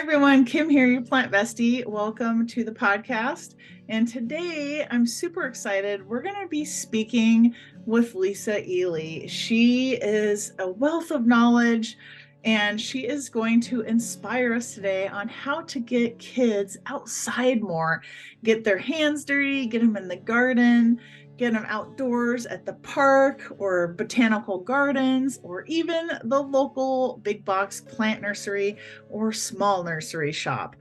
everyone, Kim here, your plant bestie. Welcome to the podcast. And today I'm super excited. We're going to be speaking with Lisa Ely. She is a wealth of knowledge and she is going to inspire us today on how to get kids outside more, get their hands dirty, get them in the garden, get them outdoors at the park or botanical gardens or even the local big box plant nursery or small nursery shop.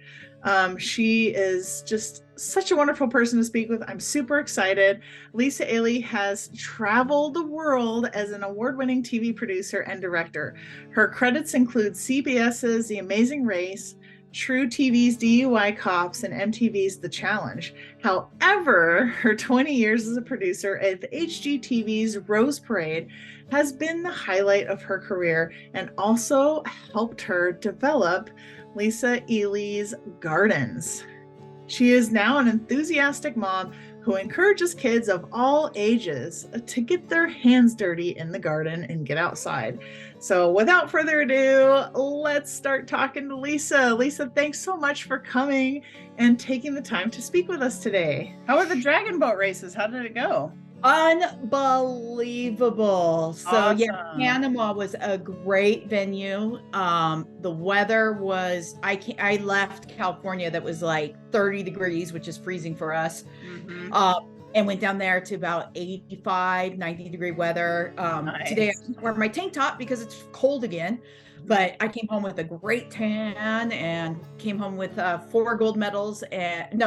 She is just such a wonderful person to speak with. I'm super excited. Lisa Ely has traveled the world as an award-winning TV producer and director. Her credits include CBS's The Amazing Race, True TV's DUI Cops, and MTV's The Challenge. However, her 20 years as a producer at HGTV's Rose Parade has been the highlight of her career and also helped her develop Lisa Ely's Gardens. She is now an enthusiastic mom who encourages kids of all ages to get their hands dirty in the garden and get outside. So without further ado, let's start talking to Lisa. Lisa, thanks so much for coming and taking the time to speak with us today. How are the dragon boat races? How did it go? Unbelievable. So Awesome. yeah, Panama was a great venue. The weather was, I left California that was like 30 degrees, which is freezing for us. And went down there to about 85, 90-degree weather. Nice. Today I wear my tank top because it's cold again. But I came home with a great tan and came home with 3 gold medals and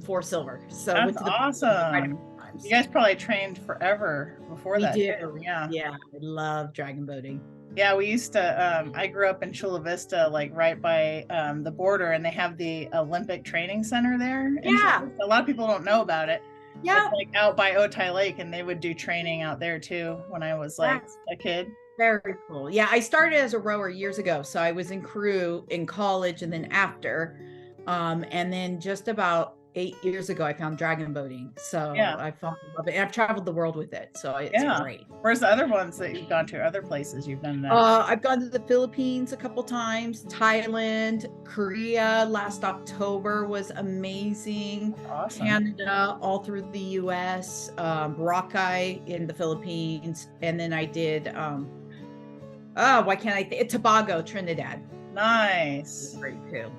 4 silver. So that's went to the awesome. You guys probably trained forever before that. Too. Yeah, I love dragon boating. Yeah, we used to, I grew up in Chula Vista, like right by the border, and they have the Olympic Training Center there. Yeah. A lot of people don't know about it. Yeah. It's like out by Otay Lake, and they would do training out there too when I was like a kid. Very cool. Yeah, I started as a rower years ago. So I was in crew in college and then after. And then just about 8 years ago, I found dragon boating. So yeah. I fell in love with it. And I've traveled the world with it. So it's great. Where's the other ones that you've gone to? Other places you've done that? I've gone to the Philippines a couple times, Thailand, Korea last October was amazing. Awesome. Canada, all through the US, Boracay in the Philippines. And then I did, why can't I think? Tobago, Trinidad. Nice. Great too.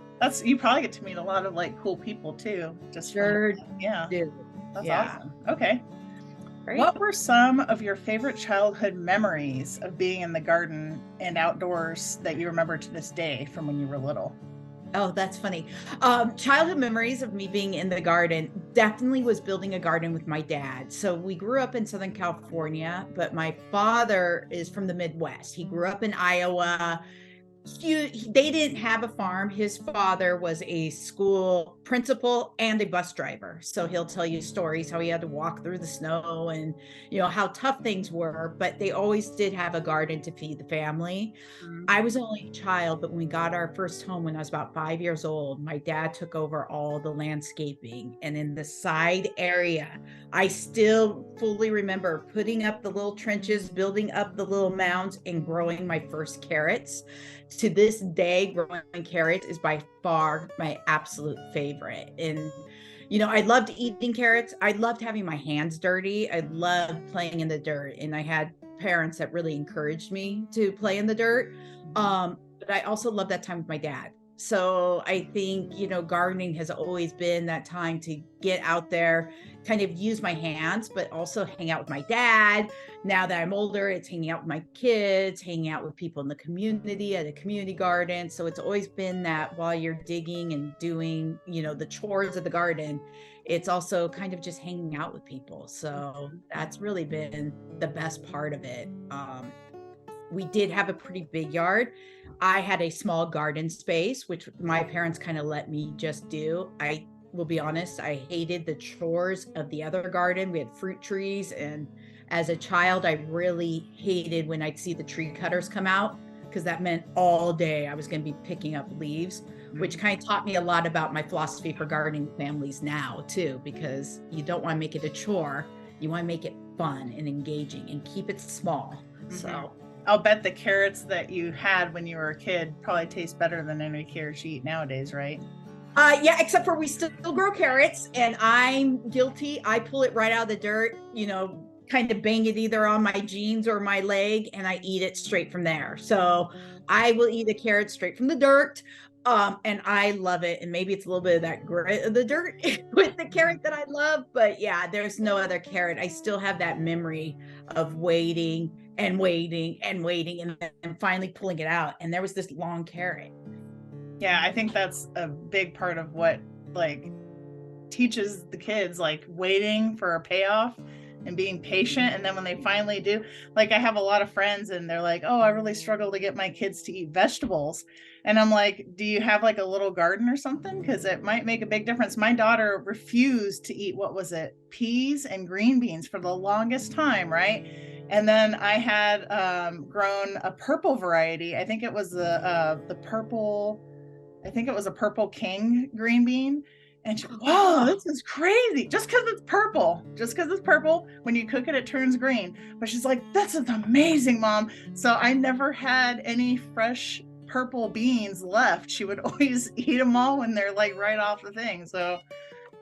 You probably get to meet a lot of like cool people too. Just sure. That's awesome. Okay. Great. What were some of your favorite childhood memories of being in the garden and outdoors that you remember to this day from when you were little? Oh, that's funny. Childhood memories of me being in the garden definitely was building a garden with my dad. So we grew up in Southern California, but my father is from the Midwest. He grew up in Iowa. They didn't have a farm. His father was a school principal and a bus driver. So he'll tell you stories how he had to walk through the snow and, how tough things were, but they always did have a garden to feed the family. I was only a child, but when we got our first home when I was about 5 years old, my dad took over all the landscaping. And in the side area, I still fully remember putting up the little trenches, building up the little mounds and growing my first carrots. To this day, growing carrots is by far my absolute favorite. And, I loved eating carrots. I loved having my hands dirty. I loved playing in the dirt. And I had parents that really encouraged me to play in the dirt. But I also loved that time with my dad. So I think, gardening has always been that time to get out there, kind of use my hands, but also hang out with my dad. Now that I'm older, it's hanging out with my kids, hanging out with people in the community at a community garden. So it's always been that while you're digging and doing, the chores of the garden, it's also kind of just hanging out with people. So that's really been the best part of it. We did have a pretty big yard. I had a small garden space, which my parents kind of let me just do. I will be honest, I hated the chores of the other garden. We had fruit trees. And as a child, I really hated when I'd see the tree cutters come out, because that meant all day I was going to be picking up leaves, which kind of taught me a lot about my philosophy for gardening families now too, because you don't want to make it a chore. You want to make it fun and engaging and keep it small. So I'll bet the carrots that you had when you were a kid probably taste better than any carrots you eat nowadays, right? Yeah, except for we still grow carrots, and I'm guilty. I pull it right out of the dirt, kind of bang it either on my jeans or my leg, and I eat it straight from there. So I will eat a carrot straight from the dirt. And I love it. And maybe it's a little bit of that grit of the dirt with the carrot that I love. But yeah, there's no other carrot. I still have that memory of waiting and waiting and waiting and then finally pulling it out. And there was this long carrot. Yeah, I think that's a big part of what like teaches the kids, like waiting for a payoff and being patient. And then when they finally do, like I have a lot of friends and they're like, oh, I really struggle to get my kids to eat vegetables. And I'm like, do you have like a little garden or something? Because it might make a big difference. My daughter refused to eat, what was it, peas and green beans for the longest time, right? And then I had grown a purple variety. I think it was the purple, I think it was a purple king green bean. And she, wow, this is crazy. Just because it's purple, when you cook it, it turns green. But she's like, this is amazing, Mom. So I never had any fresh purple beans left. She would always eat them all when they're like right off the thing. So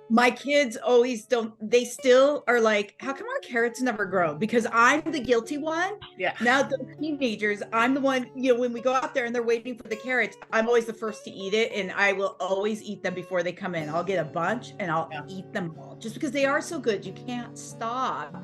my kids always don't, they still are like, how come our carrots never grow? Because I'm the guilty one. Yeah. Now the teenagers, I'm the one, when we go out there and they're waiting for the carrots, I'm always the first to eat it. And I will always eat them before they come in. I'll get a bunch and I'll eat them all just because they are so good. You can't stop.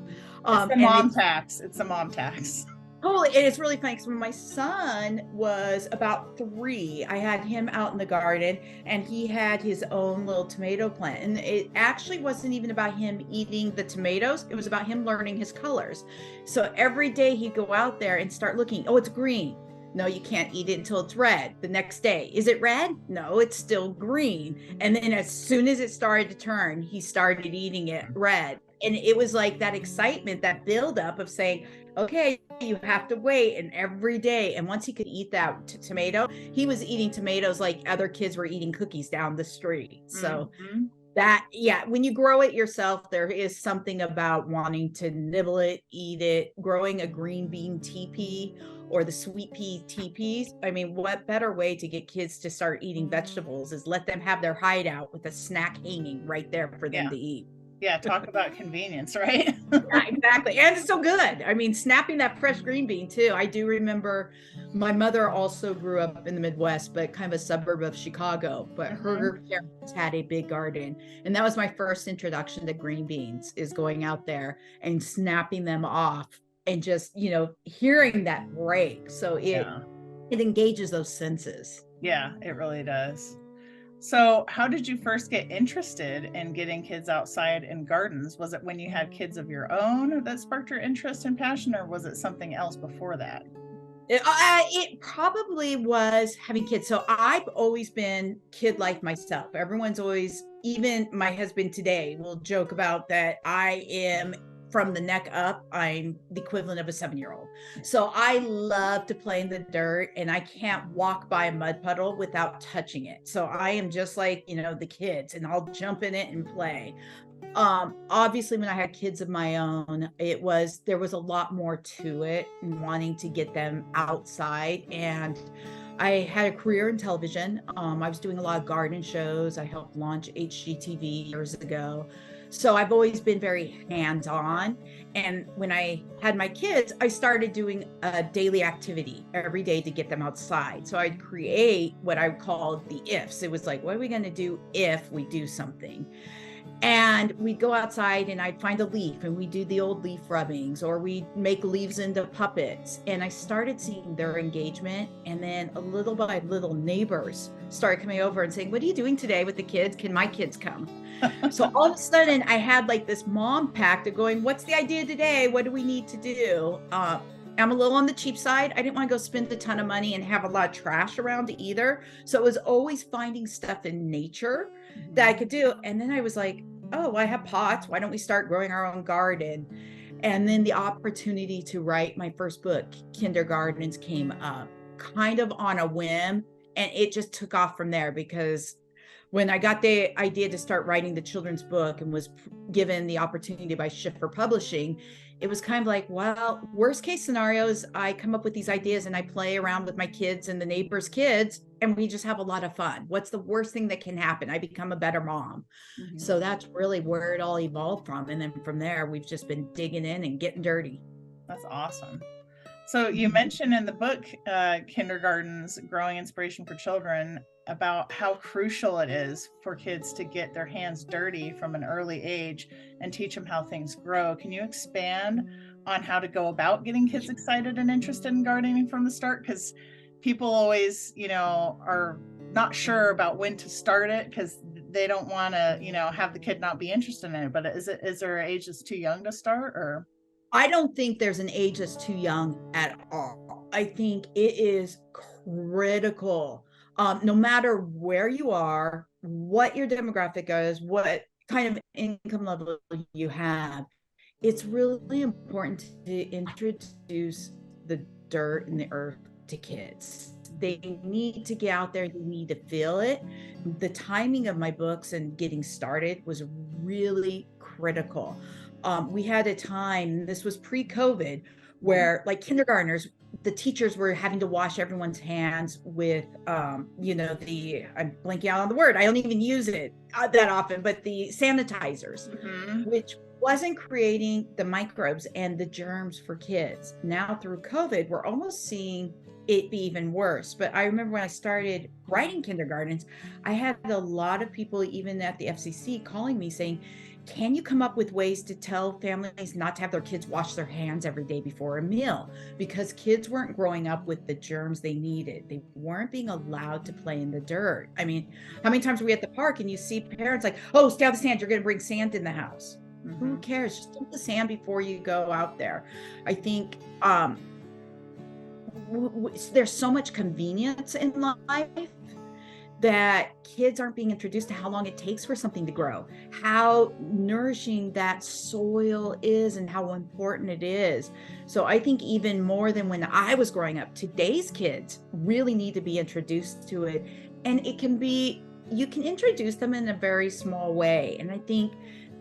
It's the mom tax. It's a mom tax. Totally. And it's really funny because when my son was about 3, I had him out in the garden and he had his own little tomato plant. And it actually wasn't even about him eating the tomatoes. It was about him learning his colors. So every day he'd go out there and start looking. Oh, it's green. No, you can't eat it until it's red. The next day, is it red? No, it's still green. And then as soon as it started to turn, he started eating it red. And it was like that excitement, that buildup of saying, okay, you have to wait. And every day, and once he could eat that tomato, he was eating tomatoes like other kids were eating cookies down the street. So that, yeah, when you grow it yourself, there is something about wanting to nibble it, eat it. Growing a green bean teepee or the sweet pea teepees. I mean, what better way to get kids to start eating vegetables is let them have their hideout with a snack hanging right there for them to eat. Yeah, talk about convenience, right? Yeah, exactly. And it's so good. I mean, snapping that fresh green bean too. I do remember my mother also grew up in the Midwest, but kind of a suburb of Chicago, but her parents had a big garden. And that was my first introduction to green beans, is going out there and snapping them off and just, hearing that break. So it engages those senses. Yeah, it really does. So how did you first get interested in getting kids outside in gardens? Was it when you had kids of your own that sparked your interest and passion, or was it something else before that? It probably was having kids. So I've always been kid-like myself. Everyone's always, even my husband today will joke about that I am, from the neck up, I'm the equivalent of a 7-year-old. So I love to play in the dirt, and I can't walk by a mud puddle without touching it. So I am just like, the kids, and I'll jump in it and play. Obviously when I had kids of my own, there was a lot more to it, and wanting to get them outside. And I had a career in television. I was doing a lot of garden shows. I helped launch HGTV years ago. So I've always been very hands-on. And when I had my kids, I started doing a daily activity every day to get them outside. So I'd create what I called the ifs. It was like, what are we going to do if we do something? And we'd go outside and I'd find a leaf and we do the old leaf rubbings, or we make leaves into puppets. And I started seeing their engagement. And then a little by little, neighbors started coming over and saying, what are you doing today with the kids? Can my kids come? So all of a sudden I had like this mom pact of going, what's the idea today? What do we need to do? I'm a little on the cheap side. I didn't want to go spend a ton of money and have a lot of trash around either. So it was always finding stuff in nature that I could do. And then I was like, oh, I have pots. Why don't we start growing our own garden? And then the opportunity to write my first book, Kindergartens, came up kind of on a whim. And it just took off from there, because when I got the idea to start writing the children's book and was given the opportunity by Schiffer Publishing, it was kind of like, well, worst case scenario is I come up with these ideas and I play around with my kids and the neighbors' kids, and we just have a lot of fun. What's the worst thing that can happen? I become a better mom. Mhm. So that's really where it all evolved from. And then from there, we've just been digging in and getting dirty. That's awesome. So you mentioned in the book, Kindergartens, Growing Inspiration for Children, about how crucial it is for kids to get their hands dirty from an early age and teach them how things grow. Can you expand on how to go about getting kids excited and interested in gardening from the start? Because people always, are not sure about when to start it because they don't want to, have the kid not be interested in it. But is there an age that's too young to start, or? I don't think there's an age that's too young at all. I think it is critical. No matter where you are, what your demographic is, what kind of income level you have, it's really important to introduce the dirt and the earth to kids. They need to get out there, they need to feel it. The timing of my books and getting started was really critical. We had a time, this was pre-COVID, where like kindergartners, the teachers were having to wash everyone's hands with, I'm blanking out on the word. I don't even use it that often, but the sanitizers, which wasn't creating the microbes and the germs for kids. Now through COVID, we're almost seeing it be even worse. But I remember when I started writing kindergartens, I had a lot of people, even at the FCC, calling me saying, can you come up with ways to tell families not to have their kids wash their hands every day before a meal? Because kids weren't growing up with the germs they needed. They weren't being allowed to play in the dirt. I mean, how many times are we at the park and you see parents like, oh, stay out of the sand, you're going to bring sand in the house. Who cares? Just dump the sand before you go out there. I think there's so much convenience in life that kids aren't being introduced to how long it takes for something to grow, how nourishing that soil is and how important it is. So I think even more than when I was growing up, today's kids really need to be introduced to it. And it can be, you can introduce them in a very small way. And I think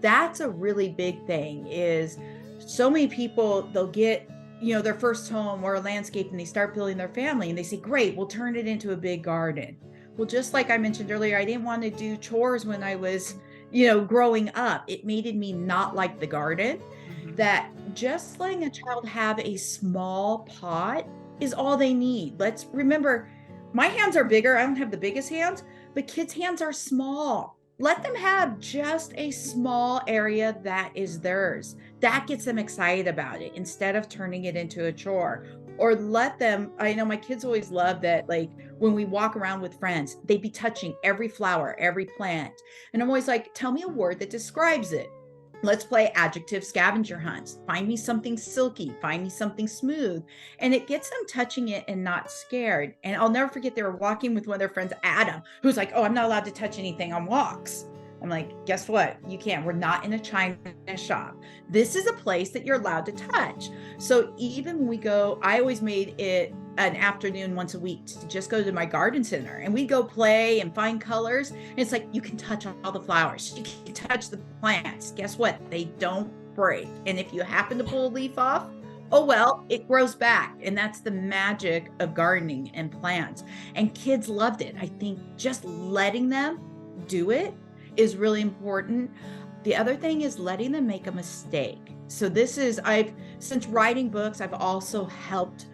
that's a really big thing, is so many people, they'll get their first home or a landscape and they start building their family and they say, great, we'll turn it into a big garden. Well, just like I mentioned earlier, I didn't want to do chores when I was, growing up. It made me not like the garden. That just letting a child have a small pot is all they need. Let's remember, my hands are bigger. I don't have the biggest hands, but kids' hands are small. Let them have just a small area that is theirs. That gets them excited about it instead of turning it into a chore. Or let them, I know my kids always love that, like when we walk around with friends, they'd be touching every flower, every plant. And I'm always like, tell me a word that describes it. Let's play adjective scavenger hunts. Find me something silky, find me something smooth. And it gets them touching it and not scared. And I'll never forget, they were walking with one of their friends, Adam, who's like, oh, I'm not allowed to touch anything on walks. I'm like, guess what? You can't. We're not in a China shop. This is a place that you're allowed to touch. So even when we go, I always made it an afternoon once a week to just go to my garden center, and we go play and find colors. And it's like, you can touch all the flowers. You can touch the plants. Guess what? They don't break. And if you happen to pull a leaf off, oh, well, it grows back. And that's the magic of gardening and plants. And kids loved it. I think just letting them do it is really important. The other thing is letting them make a mistake. So this is, since writing books, I've also helped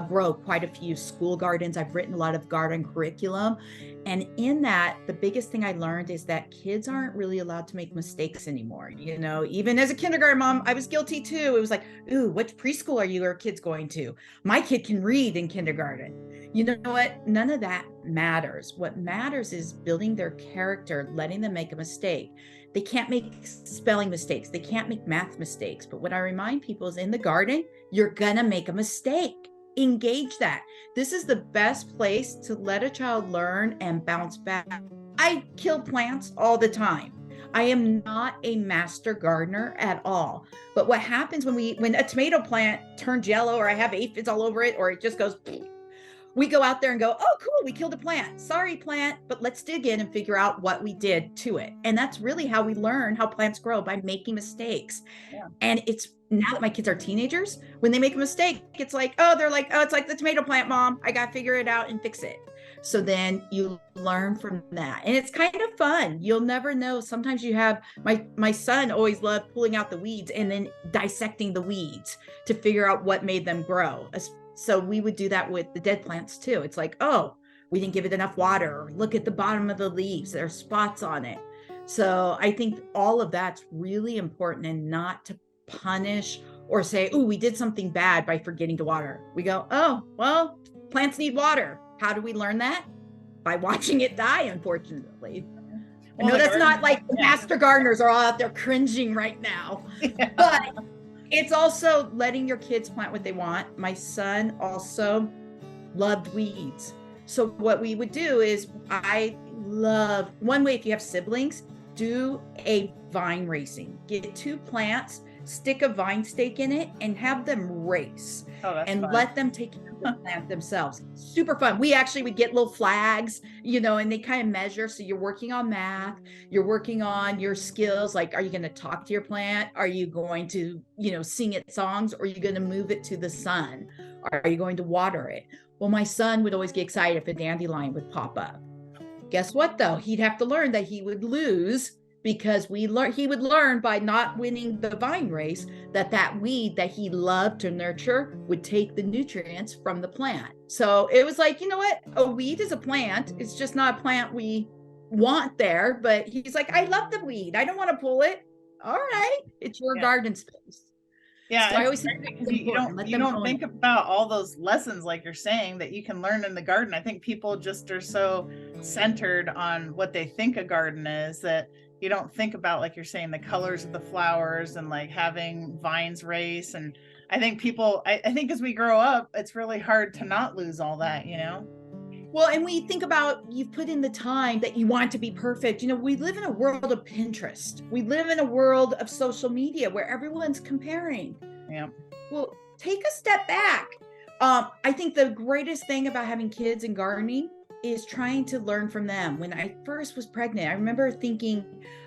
grow quite a few school gardens. I've written a lot of garden curriculum. And in that, the biggest thing I learned is that kids aren't really allowed to make mistakes anymore. Even as a kindergarten mom, I was guilty too. It was like, ooh, what preschool are your kids going to? My kid can read in kindergarten. You know what? None of that matters. What matters is building their character, letting them make a mistake. They can't make spelling mistakes. They can't make math mistakes. But what I remind people is, in the garden, you're going to make a mistake. Engage that. This is the best place to let a child learn and bounce back. I kill plants all the time. I am not a master gardener at all. But what happens when a tomato plant turns yellow, or I have aphids all over it, or it just goes, we go out there and go, oh, cool, we killed a plant. Sorry, plant, but let's dig in and figure out what we did to it. And that's really how we learn how plants grow, by making mistakes. Yeah. And it's now that my kids are teenagers, when they make a mistake, it's like, oh, they're like, oh, it's like the tomato plant, mom. I got to figure it out and fix it. So then you learn from that. And it's kind of fun. You'll never know. Sometimes you have my son always loved pulling out the weeds and then dissecting the weeds to figure out what made them grow. So we would do that with the dead plants too. It's like, oh, we didn't give it enough water. Or look at the bottom of the leaves. There are spots on it. So I think all of that's really important, and not to punish or say, oh, we did something bad by forgetting to water. We go, oh, well, plants need water. How do we learn that? By watching it die, unfortunately. I know that's not like the master gardeners are all out there cringing right now, but it's also letting your kids plant what they want. My son also loved weeds. So what we would do is, I love, one way, if you have siblings, do a vine racing. Get 2 plants, stick a vine stake in it, and have them race. And fun. Let them take care of the plant themselves. Super fun. We actually would get little flags, and they kind of measure. So you're working on math, you're working on your skills. Like, are you going to talk to your plant? Are you going to, sing it songs? Or are you going to move it to the sun? Are you going to water it? Well, my son would always get excited if a dandelion would pop up. Guess what, though? He'd have to learn that he would lose, because he would learn by not winning the vine race that weed that he loved to nurture would take the nutrients from the plant. So it was like, you know what? A weed is a plant. It's just not a plant we want there. But he's like, I love the weed. I don't want to pull it. All right. It's your garden space. Yeah. So I always think you don't think about all those lessons, like you're saying, that you can learn in the garden. I think people just are so centered on what they think a garden is, that you don't think about, like you're saying, the colors of the flowers and like having vines race. And I think I think as we grow up, it's really hard to not lose all that, Well, and we think about, you've put in the time that you want to be perfect. We live in a world of Pinterest. We live in a world of social media where everyone's comparing. Yeah. Well, take a step back. I think the greatest thing about having kids and gardening is trying to learn from them. When I first was pregnant, I remember thinking,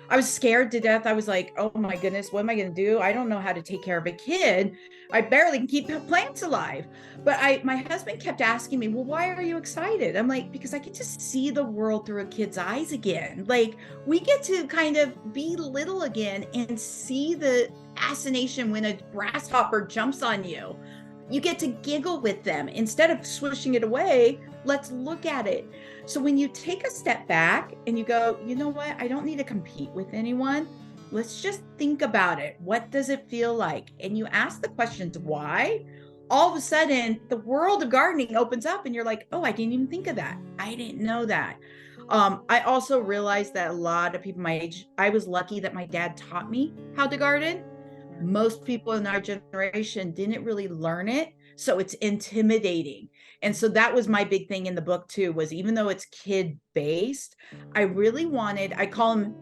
I was scared to death. I was like, oh my goodness, what am I going to do? I don't know how to take care of a kid. I barely can keep plants alive. But my husband kept asking me, well, why are you excited? I'm like, because I get to see the world through a kid's eyes again. Like, we get to kind of be little again and see the fascination when a grasshopper jumps on you. You get to giggle with them. Instead of swishing it away, let's look at it. So when you take a step back and you go, you know what? I don't need to compete with anyone. Let's just think about it. What does it feel like? And you ask the questions why. All of a sudden, the world of gardening opens up and you're like, oh, I didn't even think of that. I didn't know that. I also realized that a lot of people my age, I was lucky that my dad taught me how to garden. Most people in our generation didn't really learn it. So it's intimidating. And so that was my big thing in the book too, was even though it's kid based, I really wanted, I call them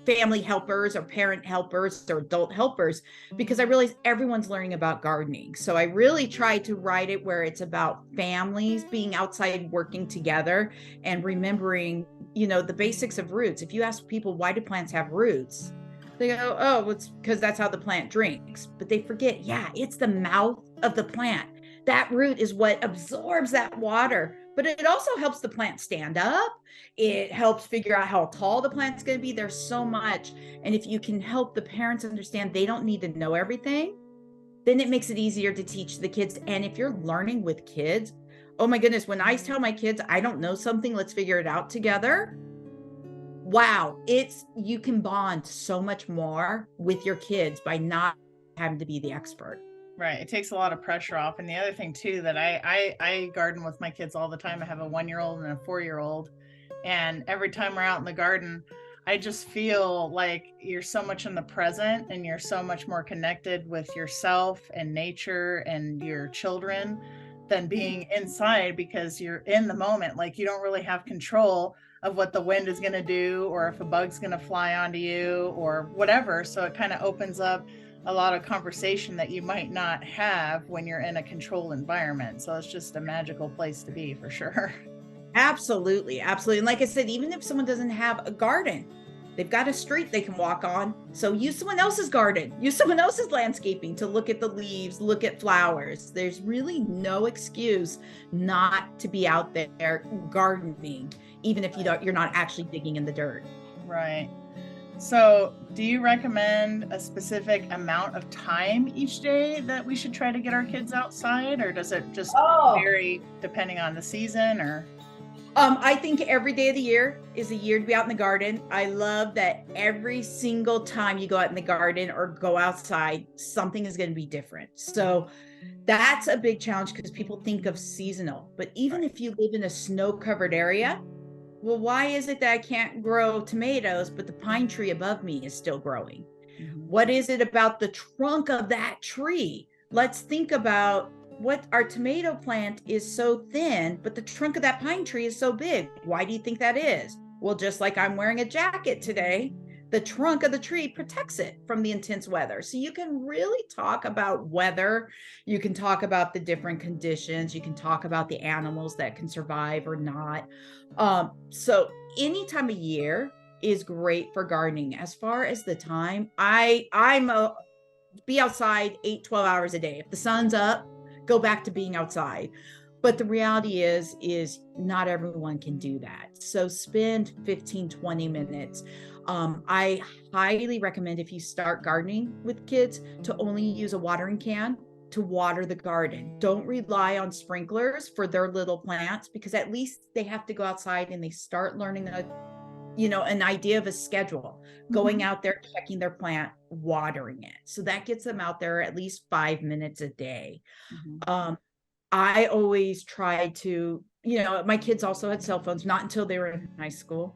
family helpers or parent helpers or adult helpers, because I realized everyone's learning about gardening. So I really tried to write it where it's about families being outside working together and remembering, the basics of roots. If you ask people, why do plants have roots? They go, oh, it's because that's how the plant drinks. But they forget, it's the mouth of the plant. That root is what absorbs that water. But it also helps the plant stand up. It helps figure out how tall the plant's going to be. There's so much. And if you can help the parents understand they don't need to know everything, then it makes it easier to teach the kids. And if you're learning with kids, oh my goodness, when I tell my kids, I don't know something, let's figure it out together. Wow, you can bond so much more with your kids by not having to be the expert. Right. It takes a lot of pressure off. And the other thing too, that I garden with my kids all the time. I have a 1-year-old and a 4-year-old. And every time we're out in the garden, I just feel like you're so much in the present and you're so much more connected with yourself and nature and your children than being inside, because you're in the moment. Like, you don't really have control of what the wind is going to do, or if a bug's going to fly onto you or whatever. So it kind of opens up a lot of conversation that you might not have when you're in a controlled environment. So it's just a magical place to be for sure. Absolutely, absolutely. And like I said, even if someone doesn't have a garden, they've got a street they can walk on. So use someone else's garden, use someone else's landscaping to look at the leaves, look at flowers. There's really no excuse not to be out there gardening, even if you're not actually digging in the dirt. Right. So, do you recommend a specific amount of time each day that we should try to get our kids outside, or does it just vary depending on the season? Or I think every day of the year is a year to be out in the garden. I love that every single time you go out in the garden or go outside, something is going to be different. So that's a big challenge because people think of seasonal, but even if you live in a snow-covered area, well, why is it that I can't grow tomatoes, but the pine tree above me is still growing? What is it about the trunk of that tree? Let's think about what our tomato plant is so thin, but the trunk of that pine tree is so big. Why do you think that is? Well, just like I'm wearing a jacket today, the trunk of the tree protects it from the intense weather. So you can really talk about weather. You can talk about the different conditions. You can talk about the animals that can survive or not. So any time of year is great for gardening. As far as the time, I'm a be outside 8-12 hours a day. If the sun's up, go back to being outside. But the reality is not everyone can do that. So spend 15-20 minutes. I highly recommend, if you start gardening with kids, to only use a watering can to water the garden. Don't rely on sprinklers for their little plants, because at least they have to go outside and they start learning an idea of a schedule, going out there, checking their plant, watering it. So that gets them out there at least 5 minutes a day. I always try to, my kids also had cell phones, not until they were in high school.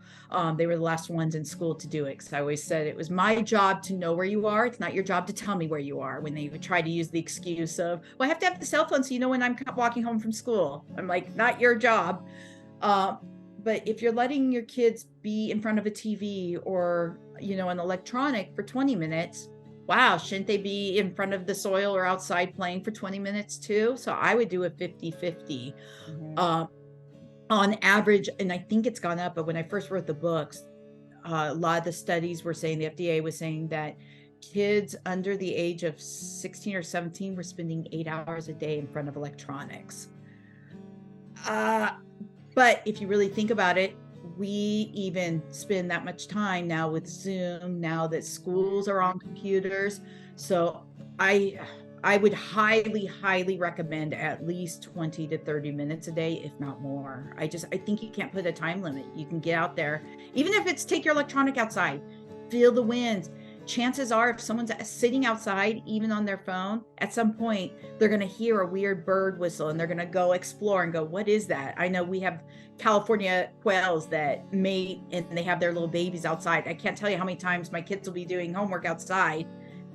They were the last ones in school to do it, because I always said it was my job to know where you are. It's not your job to tell me where you are, when they would try to use the excuse of, well, I have to have the cell phone so you know when I'm walking home from school. I'm like, not your job. But if you're letting your kids be in front of a TV or, an electronic for 20 minutes, wow, shouldn't they be in front of the soil or outside playing for 20 minutes too? So I would do a 50-50 on average. And I think it's gone up, but when I first wrote the books, a lot of the studies were saying, the FDA was saying that kids under the age of 16 or 17 were spending 8 hours a day in front of electronics. But if you really think about it, we even spend that much time now with Zoom, now that schools are on computers. So I would highly recommend at least 20 to 30 minutes a day, if not more. I think you can't put a time limit. You can get out there, even if it's take your electronic outside, feel the winds. Chances are, if someone's sitting outside, even on their phone, at some point, they're going to hear a weird bird whistle and they're going to go explore and go, what is that? I know we have California quails that mate and they have their little babies outside. I can't tell you how many times my kids will be doing homework outside,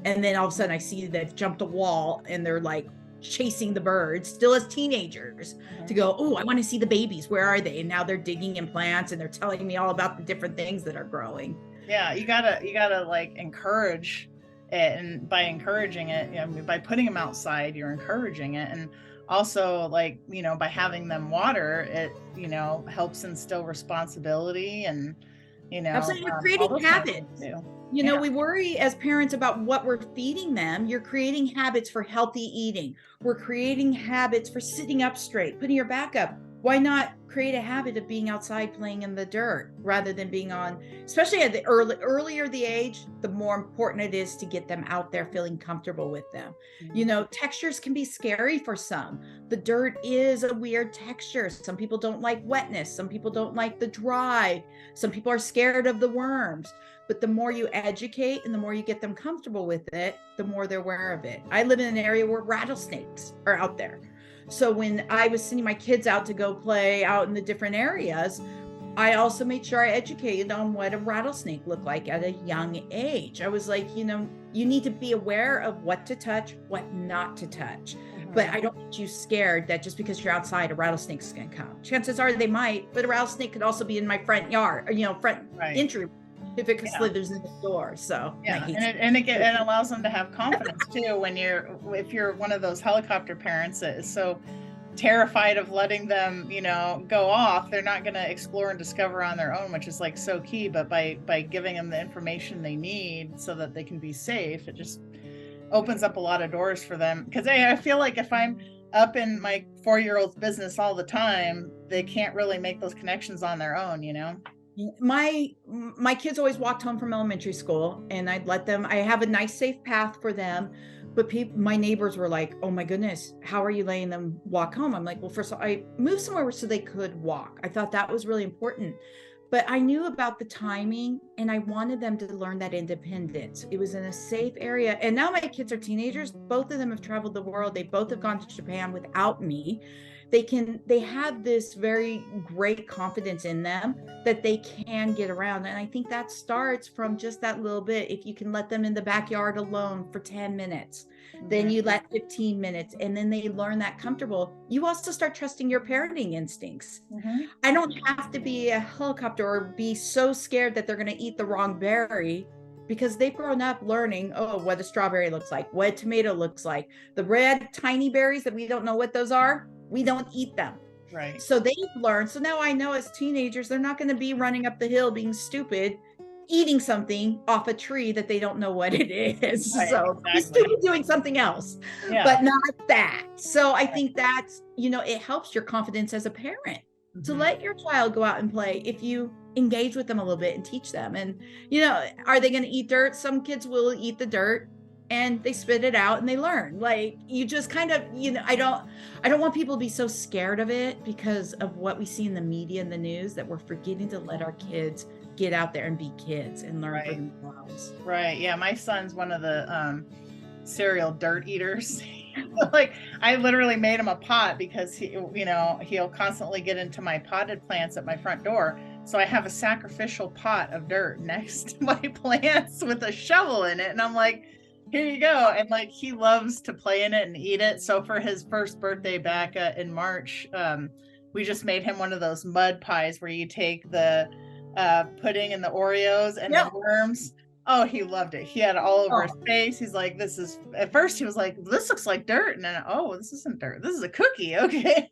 and then all of a sudden I see they've jumped a wall and they're like chasing the birds, still as teenagers, to go, oh, I want to see the babies. Where are they? And now they're digging in plants and they're telling me all about the different things that are growing. Yeah, you gotta like encourage it, and by encouraging it, by putting them outside, you're encouraging it, and also like by having them water it, helps instill responsibility, and absolutely, you're creating habits. We worry as parents about what we're feeding them. You're creating habits for healthy eating. We're creating habits for sitting up straight, putting your back up. Why not create a habit of being outside playing in the dirt rather than being on, especially at the earlier the age, the more important it is to get them out there feeling comfortable with them. Textures can be scary for some. The dirt is a weird texture. Some people don't like wetness. Some people don't like the dry. Some people are scared of the worms. But the more you educate and the more you get them comfortable with it, the more they're aware of it. I live in an area where rattlesnakes are out there. So when I was sending my kids out to go play out in the different areas, I also made sure I educated on what a rattlesnake looked like at a young age. I was like, you need to be aware of what to touch, what not to touch. But I don't want you scared that just because you're outside, a rattlesnake's going to come. Chances are they might, but a rattlesnake could also be in my front yard, or, front entry. if it slithers in the door. So yeah, and it allows them to have confidence too when if you're one of those helicopter parents that is so terrified of letting them, go off, they're not going to explore and discover on their own, which is like so key. But by giving them the information they need so that they can be safe, it just opens up a lot of doors for them. Because I feel like if I'm up in my 4-year-old's business all the time, they can't really make those connections on their own, My kids always walked home from elementary school, and I'd let them, I have a nice safe path for them, but my neighbors were like, oh my goodness, how are you letting them walk home? I'm like, well, first of all, I moved somewhere so they could walk. I thought that was really important, but I knew about the timing, and I wanted them to learn that independence. It was in a safe area. And now my kids are teenagers. Both of them have traveled the world. They both have gone to Japan without me. They have this very great confidence in them that they can get around. And I think that starts from just that little bit. If you can let them in the backyard alone for 10 minutes, then you let 15 minutes, and then they learn that comfortable. You also start trusting your parenting instincts. I don't have to be a helicopter or be so scared that they're going to eat the wrong berry, because they've grown up learning, what a strawberry looks like, what a tomato looks like. The red tiny berries that we don't know what those are, we don't eat them. Right. So they've learned. So now I know as teenagers, they're not going to be running up the hill being stupid, eating something off a tree that they don't know what it is. Right, so exactly. Be doing something else, but not that. So I think that's, it helps your confidence as a parent to let your child go out and play if you engage with them a little bit and teach them. And, are they going to eat dirt? Some kids will eat the dirt and they spit it out and they learn. Like, you just kind of, I don't want people to be so scared of it because of what we see in the media and the news, that we're forgetting to let our kids get out there and be kids and learn for themselves. Right. Yeah. My son's one of the serial dirt eaters. Like, I literally made him a pot because he'll constantly get into my potted plants at my front door. So I have a sacrificial pot of dirt next to my plants with a shovel in it. And I'm like, here you go. And like, he loves to play in it and eat it. So for his first birthday back in March, we just made him one of those mud pies where you take the pudding and the Oreos and the worms. Oh, he loved it. He had it all over his face. He's like, at first he was like, this looks like dirt. And then, this isn't dirt. This is a cookie. Okay.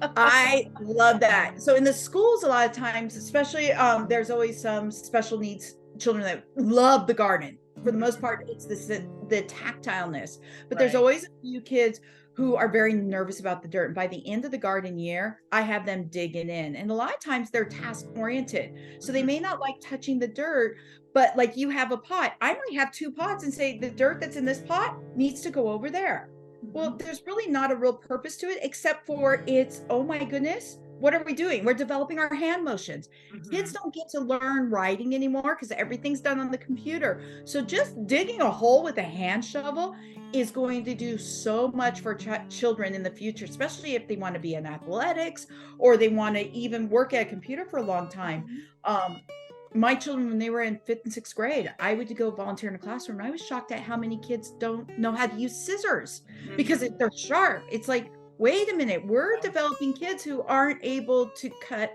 I love that. So in the schools, a lot of times, especially, there's always some special needs children that love the garden. For the most part, it's the tactileness, but there's always a few kids who are very nervous about the dirt. And by the end of the garden year, I have them digging in. And a lot of times they're task oriented. So they may not like touching the dirt, but like, you have a pot. I only have 2 pots and say the dirt that's in this pot needs to go over there. Well, there's really not a real purpose to it, except for it's, oh my goodness, what are we doing? We're developing our hand motions. Kids don't get to learn writing anymore because everything's done on the computer. So just digging a hole with a hand shovel is going to do so much for children in the future, especially if they want to be in athletics or they want to even work at a computer for a long time. My children, when they were in 5th and 6th grade, I would go volunteer in a classroom. And I was shocked at how many kids don't know how to use scissors because they're sharp. It's like, wait a minute, we're developing kids who aren't able to cut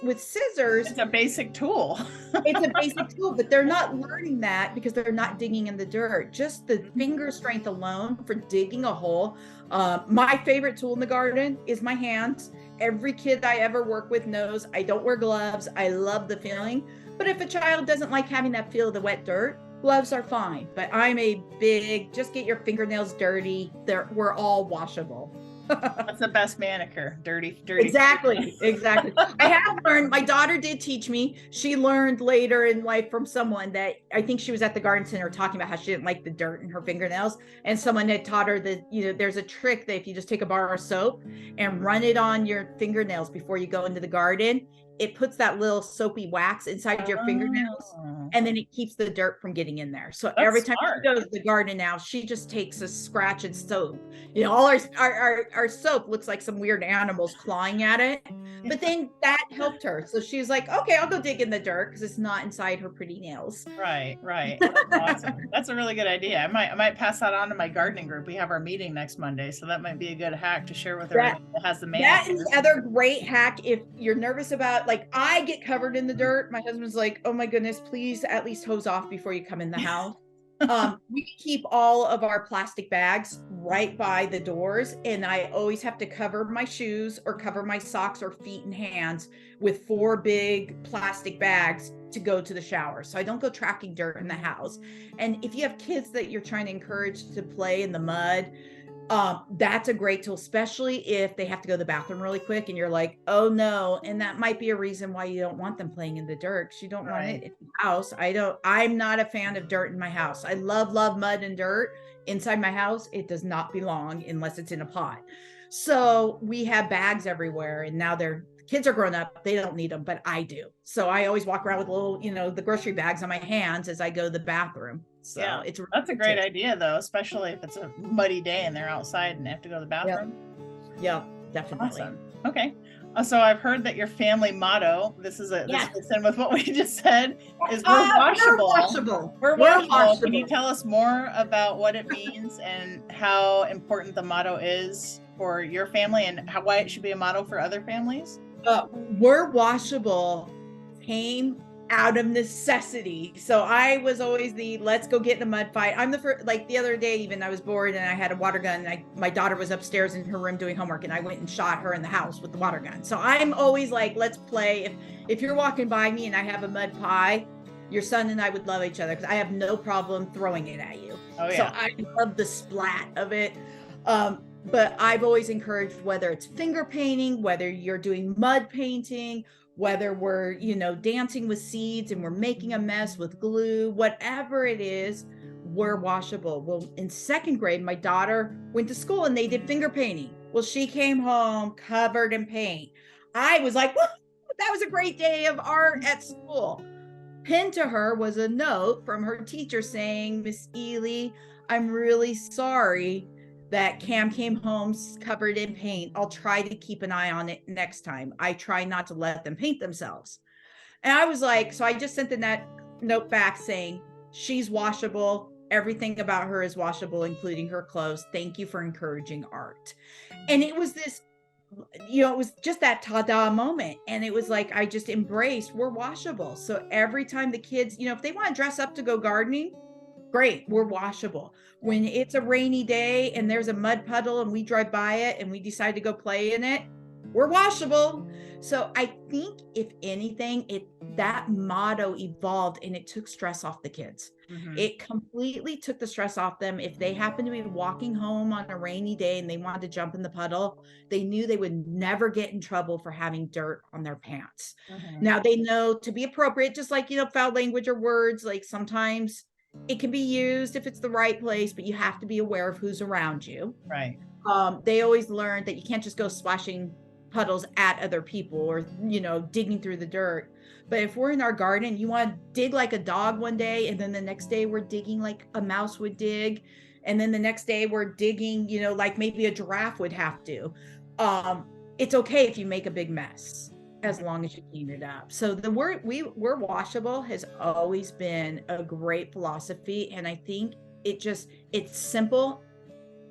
with scissors. It's a basic tool. It's a basic tool, but they're not learning that because they're not digging in the dirt. Just the finger strength alone for digging a hole. My favorite tool in the garden is my hands. Every kid I ever work with knows I don't wear gloves. I love the feeling. But if a child doesn't like having that feel of the wet dirt, gloves are fine. But I'm a big, just get your fingernails dirty. We're all washable. That's the best manicure. Dirty. Exactly. I have learned, my daughter did teach me. She learned later in life from someone that, I think she was at the garden center talking about how she didn't like the dirt in her fingernails. And someone had taught her that, there's a trick that if you just take a bar of soap and run it on your fingernails before you go into the garden, it puts that little soapy wax inside your fingernails, and then it keeps the dirt from getting in there. So every time she goes to the garden now, she just takes a scratch and soap. All our soap looks like some weird animals clawing at it. But then that helped her. So she was like, okay, I'll go dig in the dirt because it's not inside her pretty nails. Right. That's awesome. That's a really good idea. I might pass that on to my gardening group. We have our meeting next Monday, so that might be a good hack to share with everyone that has the manicure. That is the other great hack if you're nervous about like I get covered in the dirt. My husband's like, oh my goodness, please at least hose off before you come in the house. We keep all of our plastic bags right by the doors, and I always have to cover my shoes or cover my socks or feet and hands with 4 big plastic bags to go to the shower. So I don't go tracking dirt in the house. And if you have kids that you're trying to encourage to play in the mud, that's a great tool, especially if they have to go to the bathroom really quick and you're like, oh no. And that might be a reason why you don't want them playing in the dirt, because you don't want it in the house. I'm not a fan of dirt in my house. I love mud and dirt inside my house. It does not belong unless it's in a pot. So we have bags everywhere, and now kids are grown up. They don't need them, but I do. So I always walk around with little, the grocery bags on my hands as I go to the bathroom. So yeah, it's that's a great idea, though, especially if it's a muddy day and they're outside and they have to go to the bathroom. Yeah, definitely. Awesome. Okay. So I've heard that your family motto, this fits in with what we just said, is we're washable. We're washable. Can you tell us more about what it means and how important the motto is for your family and why it should be a motto for other families? We're washable came out of necessity. So I was always let's go get in a mud fight. I'm the first, like the other day, even I was bored and I had a water gun, and my daughter was upstairs in her room doing homework, and I went and shot her in the house with the water gun. So I'm always like, let's play. If you're walking by me and I have a mud pie, your son and I would love each other, because I have no problem throwing it at you. Oh, yeah. So I love the splat of it. But I've always encouraged, whether it's finger painting, whether you're doing mud painting, whether we're, dancing with seeds and we're making a mess with glue, whatever it is, we're washable. Well, in 2nd grade, my daughter went to school and they did finger painting. Well, she came home covered in paint. I was like, well, that was a great day of art at school. Pinned to her was a note from her teacher saying, Miss Ely, I'm really sorry that Cam came home covered in paint. I'll try to keep an eye on it next time. I try not to let them paint themselves. And I was like, so I just sent that note back saying, she's washable. Everything about her is washable, including her clothes. Thank you for encouraging art. And it was this, it was just that ta-da moment. And it was like, I just embraced, we're washable. So every time the kids, if they want to dress up to go gardening, great, we're washable. When it's a rainy day and there's a mud puddle and we drive by it and we decide to go play in it, we're washable. So I think, if anything, that motto evolved and it took stress off the kids. Mm-hmm. It completely took the stress off them. If they happened to be walking home on a rainy day and they wanted to jump in the puddle, they knew they would never get in trouble for having dirt on their pants. Mm-hmm. Now they know to be appropriate, just like, foul language or words, like sometimes it can be used if it's the right place, but you have to be aware of who's around you. Right. They always learned that you can't just go splashing puddles at other people or, digging through the dirt. But if we're in our garden, you want to dig like a dog one day, and then the next day we're digging like a mouse would dig. And then the next day we're digging, like maybe a giraffe would have to. It's okay if you make a big mess, as long as you clean it up. So the word we're washable has always been a great philosophy. And I think it's simple.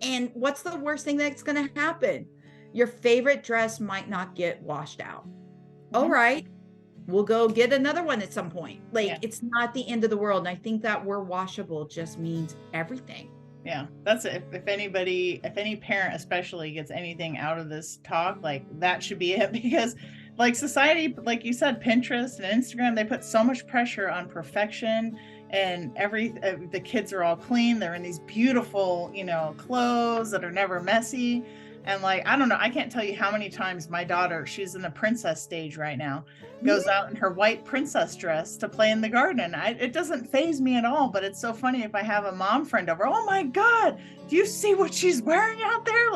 And what's the worst thing that's going to happen? Your favorite dress might not get washed out. Mm-hmm. All right, we'll go get another one at some point. It's not the end of the world. And I think that we're washable just means everything. Yeah, that's it. If any parent especially gets anything out of this talk, that should be it. Because society, like you said, Pinterest and Instagram, they put so much pressure on perfection, and the kids are all clean. They're in these beautiful, clothes that are never messy. And I don't know, I can't tell you how many times my daughter, she's in the princess stage right now, goes out in her white princess dress to play in the garden. It doesn't faze me at all, but it's so funny if I have a mom friend over, oh my God, do you see what she's wearing out there?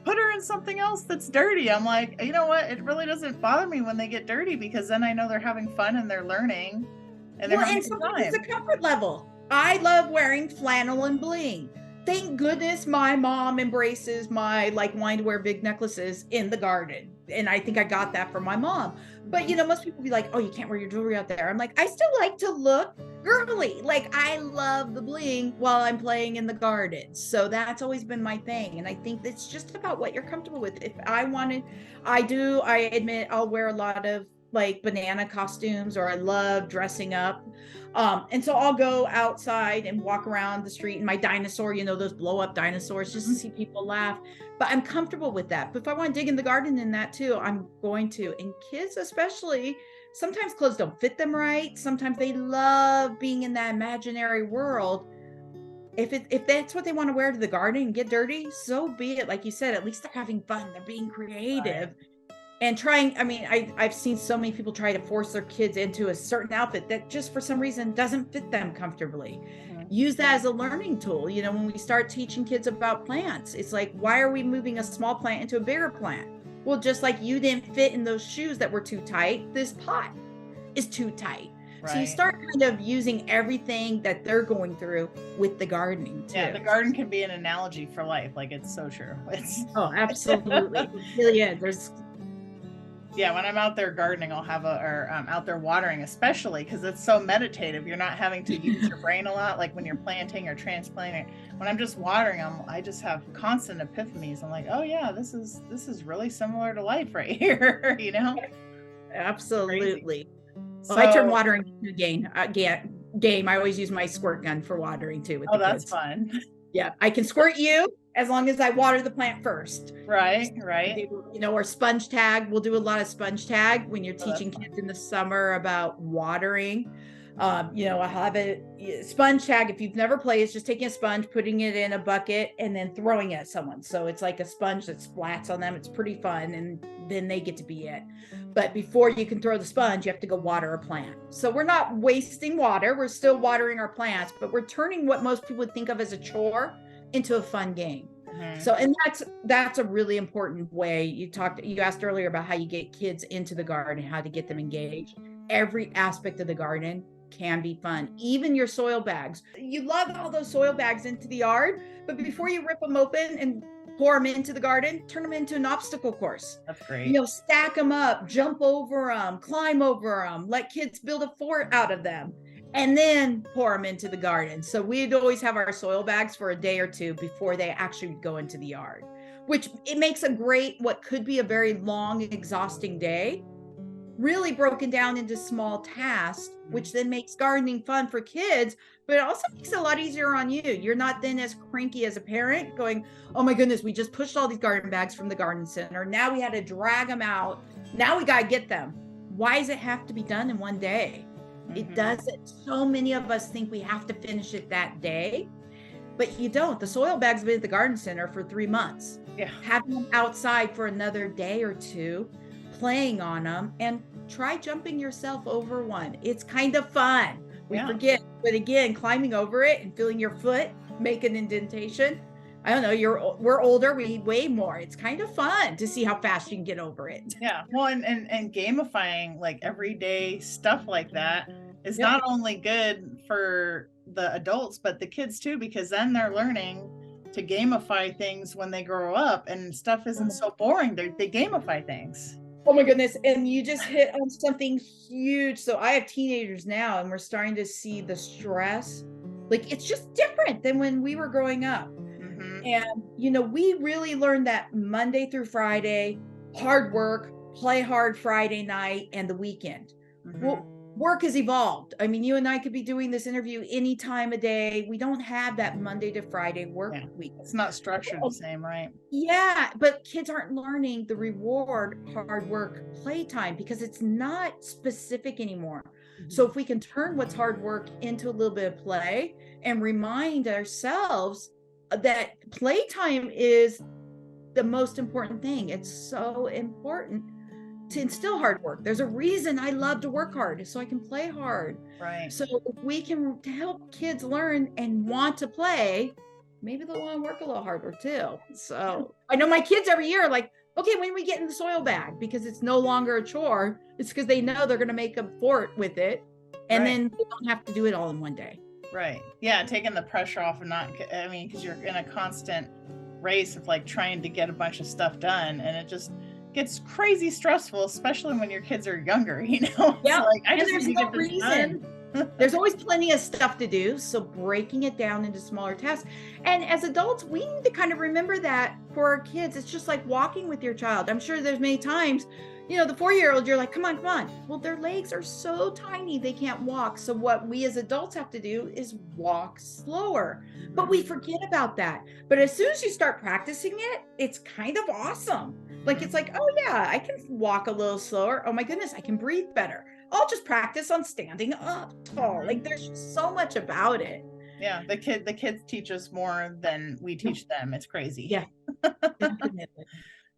Put her in something else that's dirty. I'm like, you know what? It really doesn't bother me when they get dirty, because then I know they're having fun and they're learning. And it's a comfort level. I love wearing flannel and bling. Thank goodness my mom embraces my wanting to wear big necklaces in the garden. And I think I got that from my mom. But most people be like, oh, you can't wear your jewelry out there. I'm like, I still like to look girly. I love the bling while I'm playing in the garden. So that's always been my thing. And I think it's just about what you're comfortable with. If I admit I'll wear a lot of like banana costumes, or I love dressing up. And so I'll go outside and walk around the street in my dinosaur, those blow up dinosaurs, just to see people laugh. But I'm comfortable with that. But if I want to dig in the garden in that too, I'm going to. And kids especially, sometimes clothes don't fit them right. Sometimes they love being in that imaginary world. If that's what they want to wear to the garden and get dirty, so be it. Like you said, at least they're having fun. They're being creative. Right. And trying, I've seen so many people try to force their kids into a certain outfit that just for some reason doesn't fit them comfortably. Mm-hmm. Use that as a learning tool. When we start teaching kids about plants, it's like, why are we moving a small plant into a bigger plant? Well, just like you didn't fit in those shoes that were too tight, this pot is too tight. Right. So you start kind of using everything that they're going through with the gardening too. Yeah, the garden can be an analogy for life. Like, it's so true. Oh, absolutely. It really is. Yeah, when I'm out there gardening, I'll have out there watering, especially because it's so meditative. You're not having to use your brain a lot, like when you're planting or transplanting. When I'm just watering them, I just have constant epiphanies. I'm like, oh yeah, this is really similar to life right here, Absolutely. So, I turn watering into a game. I always use my squirt gun for watering too. With the that's kids. Fun. Yeah, I can squirt you as long as I water the plant first. Right. Or sponge tag. We'll do a lot of sponge tag when you're teaching kids in the summer about watering. I have a sponge tag. If you've never played, it's just taking a sponge, putting it in a bucket, and then throwing it at someone. So it's like a sponge that splats on them. It's pretty fun, and then they get to be it. But before you can throw the sponge, you have to go water a plant. So we're not wasting water. We're still watering our plants, but we're turning what most people would think of as a chore into a fun game. Mm-hmm. So, and that's a really important way. You asked earlier about how you get kids into the garden, how to get them engaged. Every aspect of the garden can be fun. Even your soil bags. You love all those soil bags into the yard, but before you rip them open and pour them into the garden, turn them into an obstacle course. That's great. Stack them up, jump over them, climb over them, let kids build a fort out of them, and then pour them into the garden. So we'd always have our soil bags for a day or two before they actually go into the yard, which it makes what could be a very long, exhausting day, really broken down into small tasks, which then makes gardening fun for kids, but it also makes it a lot easier on you. You're not then as cranky as a parent going, oh my goodness, we just pushed all these garden bags from the garden center. Now we had to drag them out. Now we got to get them. Why does it have to be done in one day? Mm-hmm. It doesn't. So many of us think we have to finish it that day, but you don't. The soil bags have been at the garden center for 3 months. Yeah. Having them outside for another day or two, playing on them, and try jumping yourself over one. It's kind of fun. We forget, but again, climbing over it and feeling your foot make an indentation. I don't know, we're older, we weigh more. It's kind of fun to see how fast you can get over it. Yeah. Well, and gamifying like everyday stuff like that is not only good for the adults, but the kids too, because then they're learning to gamify things when they grow up, and stuff isn't so boring. They gamify things. Oh my goodness. And you just hit on something huge. So I have teenagers now, and we're starting to see the stress. Like, it's just different than when we were growing up. Mm-hmm. And, we really learned that Monday through Friday, hard work, play hard Friday night, and the weekend. Mm-hmm. Well, work has evolved. I mean, you and I could be doing this interview any time of day. We don't have that Monday to Friday work week. It's not structured the same, right? Yeah, but kids aren't learning the reward hard work playtime because it's not specific anymore. Mm-hmm. So if we can turn what's hard work into a little bit of play and remind ourselves that playtime is the most important thing. It's so important to instill hard work. There's a reason I love to work hard, so I can play hard. Right. So if we can help kids learn and want to play, maybe they'll want to work a little harder too. So I know my kids every year are like, okay, when we get in the soil bag, because it's no longer a chore. It's because they know they're going to make a fort with it, and then they don't have to do it all in one day. Right. Yeah. Taking the pressure off and because you're in a constant race of like trying to get a bunch of stuff done, and it just gets crazy stressful, especially when your kids are younger, Yeah. Like, there's no reason. There's always plenty of stuff to do. So breaking it down into smaller tasks. And as adults, we need to kind of remember that for our kids. It's just like walking with your child. I'm sure there's many times, the 4-year-old, you're like, come on, come on. Well, their legs are so tiny, they can't walk. So what we as adults have to do is walk slower. But we forget about that. But as soon as you start practicing it, it's kind of awesome. Like, it's like, oh yeah, I can walk a little slower. Oh my goodness, I can breathe better. I'll just practice on standing up tall. Like, there's just so much about it. Yeah, the kids teach us more than we teach them. It's crazy. Yeah, definitely.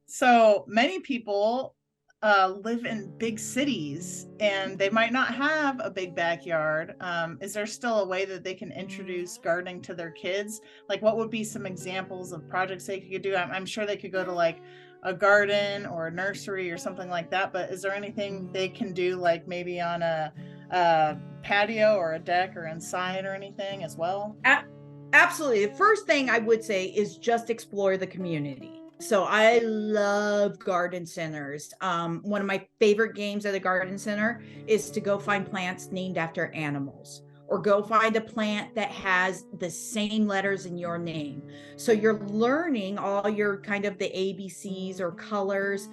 So many people live in big cities and they might not have a big backyard. Is there still a way that they can introduce gardening to their kids? Like, what would be some examples of projects they could do? I'm sure they could go to like a garden or a nursery or something like that, but is there anything they can do, like maybe on a patio or a deck or inside or anything as well? Absolutely. The first thing I would say is just explore the community. So I love garden centers. One of my favorite games at a garden center is to go find plants named after animals, or go find a plant that has the same letters in your name. So you're learning all your kind of the ABCs or colors,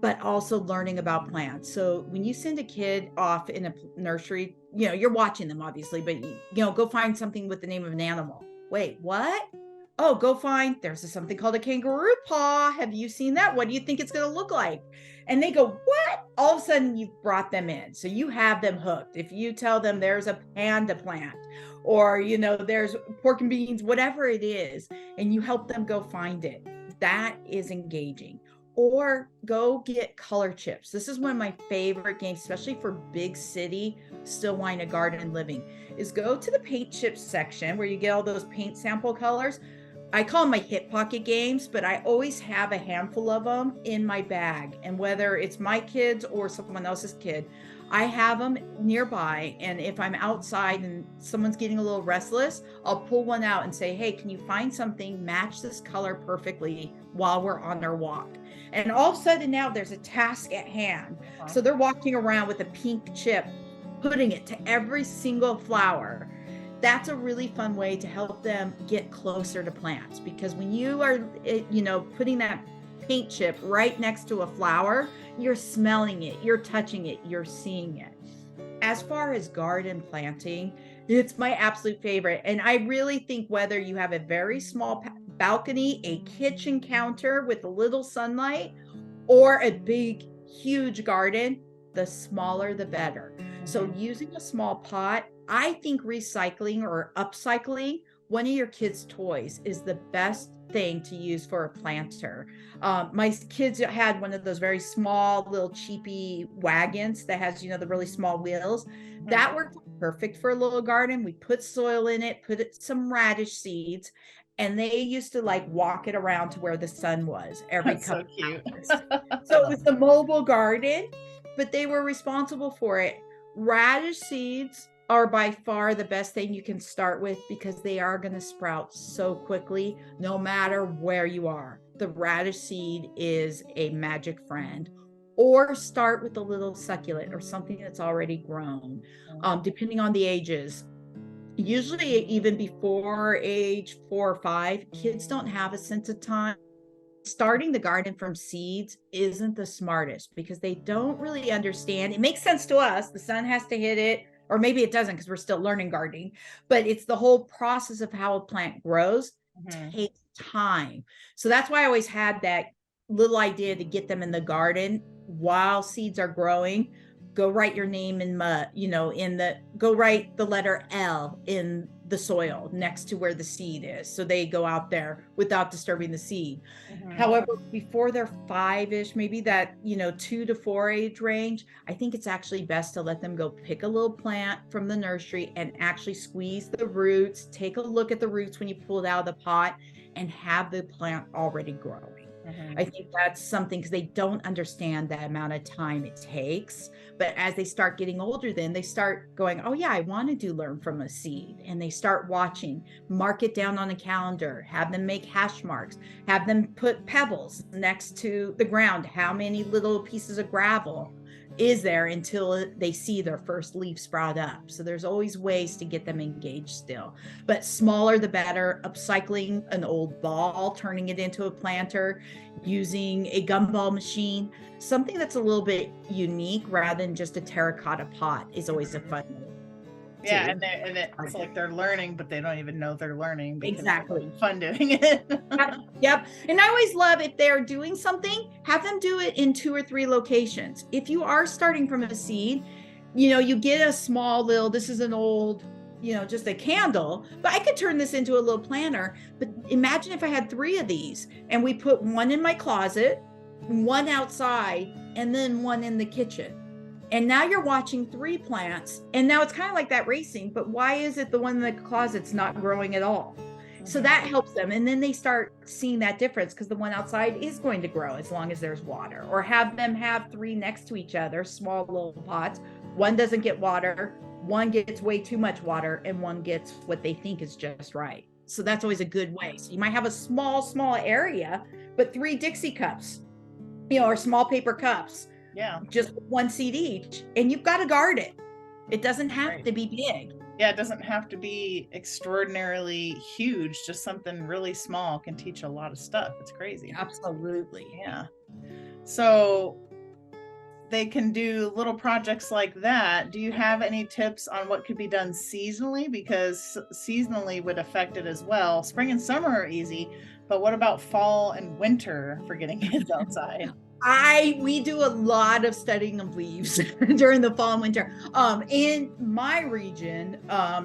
but also learning about plants. So when you send a kid off in a nursery, you're watching them obviously, but go find something with the name of an animal. Wait, what? Oh, go find, there's something called a kangaroo paw. Have you seen that? What do you think it's going to look like? And they go, what? All of a sudden you've brought them in. So you have them hooked. If you tell them there's a panda plant, or, there's pork and beans, whatever it is, and you help them go find it, that is engaging. Or go get color chips. This is one of my favorite games, especially for big city, still wanting a garden living, is go to the paint chips section where you get all those paint sample colors. I call them my hip pocket games, but I always have a handful of them in my bag. And whether it's my kids or someone else's kid, I have them nearby. And if I'm outside and someone's getting a little restless, I'll pull one out and say, hey, can you find something match this color perfectly while we're on our walk? And all of a sudden now there's a task at hand. So they're walking around with a pink chip, putting it to every single flower. That's a really fun way to help them get closer to plants, because when you are, putting that paint chip right next to a flower, you're smelling it, you're touching it, you're seeing it. As far as garden planting, it's my absolute favorite. And I really think whether you have a very small balcony, a kitchen counter with a little sunlight, or a big, huge garden, the smaller the better. So using a small pot, I think recycling or upcycling one of your kids' toys is the best thing to use for a planter. My kids had one of those very small little cheapy wagons that has, the really small wheels. That worked perfect for a little garden. We put soil in it, some radish seeds, and they used to like walk it around to where the sun was every That's couple so cute. hours. So it was the mobile garden, but they were responsible for it. Radish seeds are by far the best thing you can start with, because they are going to sprout so quickly no matter where you are. The radish seed is a magic friend. Or start with a little succulent or something that's already grown, depending on the ages. Usually even before age 4 or 5, kids don't have a sense of time. Starting the garden from seeds isn't the smartest, because they don't really understand. It makes sense to us. The sun has to hit it, or maybe it doesn't because we're still learning gardening, but it's the whole process of how a plant grows takes time. So that's why I always had that little idea to get them in the garden while seeds are growing. Go write your name in mud, go write the letter L in the soil next to where the seed is. So they go out there without disturbing the seed. However, before they're 5-ish, maybe that, 2 to 4 age range, I think it's actually best to let them go pick a little plant from the nursery and actually squeeze the roots, take a look at the roots when you pull it out of the pot, and have the plant already growing. I think that's something, because they don't understand the amount of time it takes. But as they start getting older, then they start going, oh yeah, I want to learn from a seed. And they start watching, mark it down on a calendar, have them make hash marks, have them put pebbles next to the ground, how many little pieces of gravel. is there until they see their first leaf sprout up. So there's always ways to get them engaged still, but smaller the better. Upcycling an old ball, turning it into a planter, using a gumball machine, something that's a little bit unique rather than just a terracotta pot is always a fun one. Yeah, and it's like they're learning, but they don't even know they're learning because exactly. it's fun doing it. Yep. And I always love, if they're doing something, have them do it in 2 or 3 locations. If you are starting from a seed, you get a small little, this is an old, just a candle, but I could turn this into a little planter. But imagine if I had 3 of these and we put one in my closet, one outside, and then one in the kitchen. And now you're watching 3 plants, and now it's kind of like that racing, but why is it the one in the closet's not growing at all? So that helps them. And then they start seeing that difference, because the one outside is going to grow as long as there's water. Or have them have 3 next to each other, small little pots. One doesn't get water, one gets way too much water, and one gets what they think is just right. So that's always a good way. So you might have a small area, but 3 Dixie cups, or small paper cups. Yeah. Just 1 seed each, and you've got a garden. It doesn't have to be big. Yeah, it doesn't have to be extraordinarily huge. Just something really small can teach a lot of stuff. It's crazy. Absolutely. Yeah. So they can do little projects like that. Do you have any tips on what could be done seasonally? Because seasonally would affect it as well. Spring and summer are easy, but what about fall and winter for getting kids outside? We do a lot of studying of leaves during the fall and winter. In my region,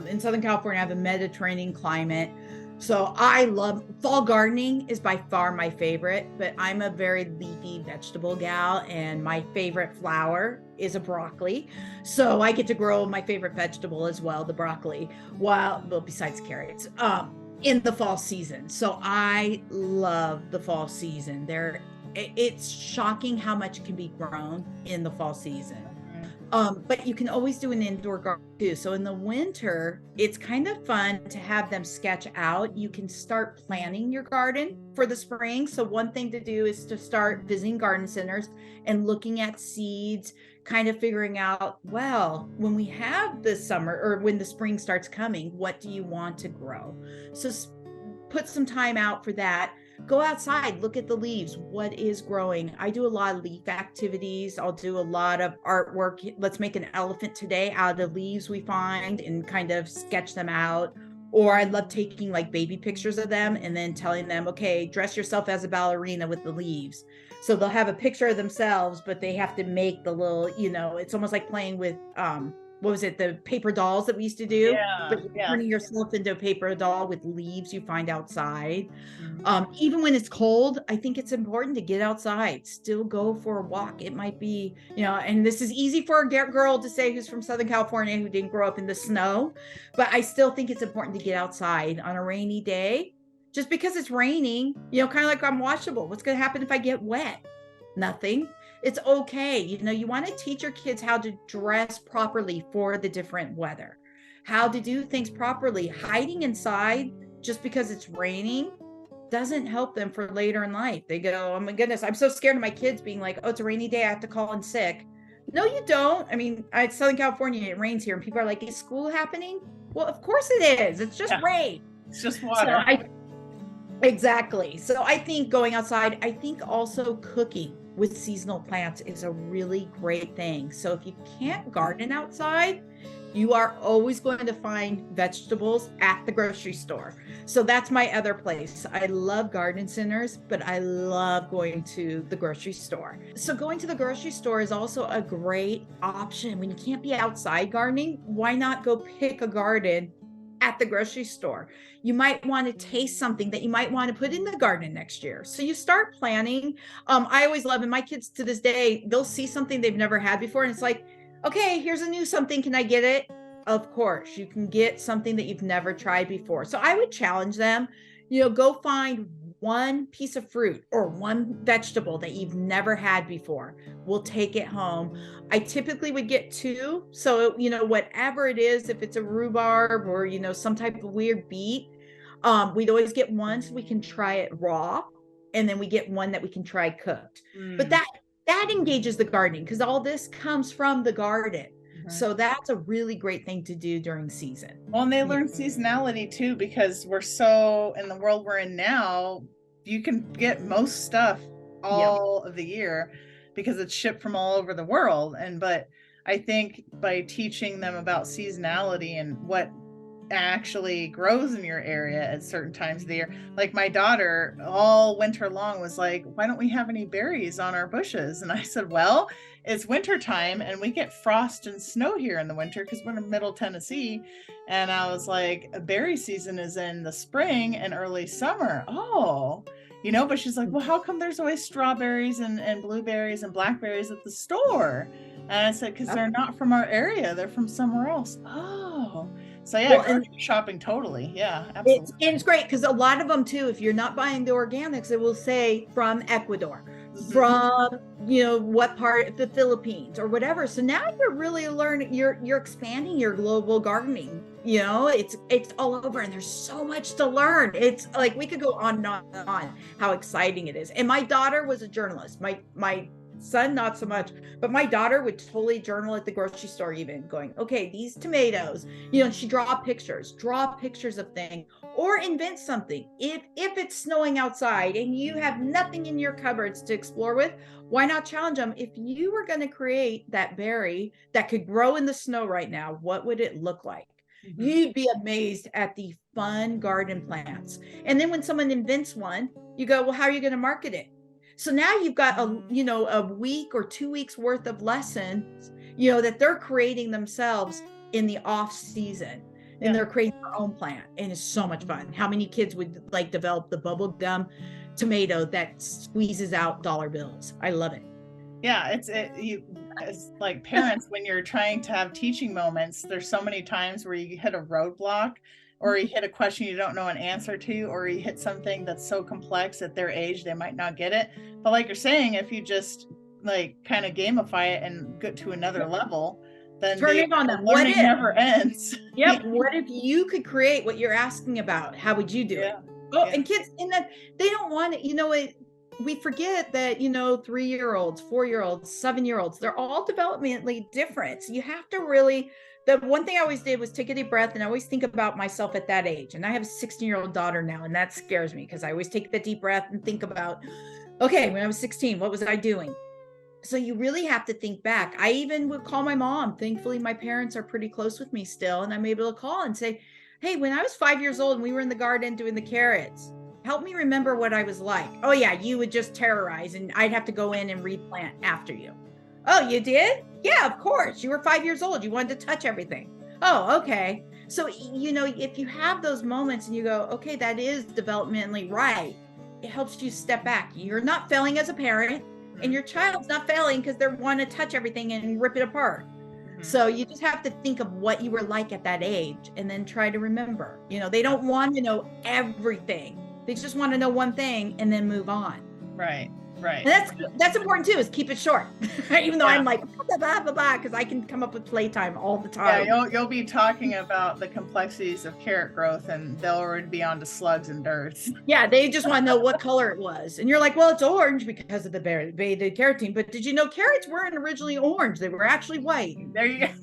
in Southern California, I have a Mediterranean climate. So I love fall gardening is by far my favorite, but I'm a very leafy vegetable gal, and my favorite flower is a broccoli. So I get to grow my favorite vegetable as well, the broccoli, well, besides carrots, in the fall season. So I love the fall season. It's shocking how much can be grown in the fall season. But you can always do an indoor garden too. So in the winter, it's kind of fun to have them sketch out. You can start planning your garden for the spring. So one thing to do is to start visiting garden centers and looking at seeds, kind of figuring out, well, when we have the summer or when the spring starts coming, what do you want to grow? So put some time out for that. Go outside, look at the leaves, what is growing. I do a lot of leaf activities. I'll do a lot of artwork. Let's make an elephant today out of leaves we find and kind of sketch them out. Or I love taking like baby pictures of them and then telling them, okay, dress yourself as a ballerina with the leaves. So they'll have a picture of themselves, but they have to make the little, it's almost like playing with what was it, the paper dolls that we used to do? Yeah, but you're turning yourself into a paper doll with leaves you find outside. Mm-hmm. Even when it's cold, I think it's important to get outside, still go for a walk. It might be, and this is easy for a girl to say who's from Southern California, who didn't grow up in the snow, but I still think it's important to get outside on a rainy day. Just because it's raining, kind of like I'm washable. What's going to happen if I get wet? Nothing. It's okay. You want to teach your kids how to dress properly for the different weather, how to do things properly. Hiding inside just because it's raining doesn't help them for later in life. They go, oh my goodness, I'm so scared of my kids being like, oh, it's a rainy day, I have to call in sick. No, you don't. I mean, it's Southern California, it rains here, and people are like, is school happening? Well, of course it is. It's just rain. It's just water. Exactly. So I think going outside, I think also cooking with seasonal plants is a really great thing. So if you can't garden outside, you are always going to find vegetables at the grocery store. So that's my other place. I love garden centers, but I love going to the grocery store. So going to the grocery store is also a great option. When you can't be outside gardening, why not go pick a garden at the grocery store? You might want to taste something that you might want to put in the garden next year. So you start planning. I always love, and my kids to this day, they'll see something they've never had before. And it's like, okay, here's a new something. Can I get it? Of course, you can get something that you've never tried before. So I would challenge them, go find one piece of fruit or one vegetable that you've never had before. We'll take it home. I typically would get 2. So, whatever it is, if it's a rhubarb or, some type of weird beet, we'd always get one so we can try it raw. And then we get one that we can try cooked. But that engages the gardening because all this comes from the garden. Mhm. So that's a really great thing to do during season. Well, and they Yeah. learn seasonality too, because we're so in the world we're in now, you can get most stuff Yeah. all of the year because it's shipped from all over the world. But I think by teaching them about seasonality and what actually grows in your area at certain times of the year. Like my daughter all winter long was like, why don't we have any berries on our bushes? And I said, well, it's winter time and we get frost and snow here in the winter because we're in middle Tennessee. And I was like, berry season is in the spring and early summer. Oh, but she's like, well, how come there's always strawberries and blueberries and blackberries at the store? And I said, because they're not from our area, they're from somewhere else. Oh, so yeah, Well, and shopping totally. Yeah, absolutely. it's great because a lot of them too, if you're not buying the organics, it will say from Ecuador, Mhm. from what part of the Philippines or whatever. So now you're really learning, you're expanding your global gardening. It's all over and there's so much to learn. It's like we could go on and on and on how exciting it is. And my daughter was a journalist. My son not so much, but my daughter would totally journal at the grocery store, even going, okay, these tomatoes, she draw pictures of things or invent something. If it's snowing outside and you have nothing in your cupboards to explore with, why not challenge them? If you were going to create that berry that could grow in the snow right now, what would it look like? Mm-hmm. You'd be amazed at the fun garden plants. And then when someone invents one, you go, well, how are you going to market it? So now you've got a week or 2 weeks worth of lessons, that they're creating themselves in the off season, and they're creating their own plant, and it's so much fun. How many kids would like develop the bubble gum tomato that squeezes out dollar bills? I love it. Yeah, it's like parents when you're trying to have teaching moments, there's so many times where you hit a roadblock or you hit a question you don't know an answer to, or you hit something that's so complex at their age they might not get it. But like you're saying, if you just like kind of gamify it and get to another level, then turn it on them. Learning never ends. Yep. What if you could create what you're asking about? How would you do it? Oh, and kids, and then they don't want it. We forget that 3-year-olds, 4-year-olds, 7-year-olds, they're all developmentally different. So you have to really, the one thing I always did was take a deep breath, and I always think about myself at that age. And I have a 16-year-old daughter now, and that scares me because I always take the deep breath and think about, okay, when I was 16, what was I doing? So you really have to think back. I even would call my mom. Thankfully, my parents are pretty close with me still, and I'm able to call and say, hey, when I was 5 years old and we were in the garden doing the carrots, help me remember what I was like. Oh yeah, you would just terrorize and I'd have to go in and replant after you. Oh, you did? Yeah, of course. You were 5 years old. You wanted to touch everything. Oh, okay. So, if you have those moments and you go, okay, that is developmentally right, it helps you step back. You're not failing as a parent, and your child's not failing because they want to touch everything and rip it apart. Mm-hmm. So you just have to think of what you were like at that age and then try to remember. They don't want to know everything. They just want to know one thing and then move on. Right. Right. And that's important too, is keep it short. Even though I'm like blah blah blah blah, because I can come up with playtime all the time. Yeah, you'll be talking about the complexities of carrot growth, and they'll already be on to slugs and dirts. Yeah, they just want to know what color it was, and you're like, well, it's orange because of the beta carotene. But did you know carrots weren't originally orange? They were actually white. There you go.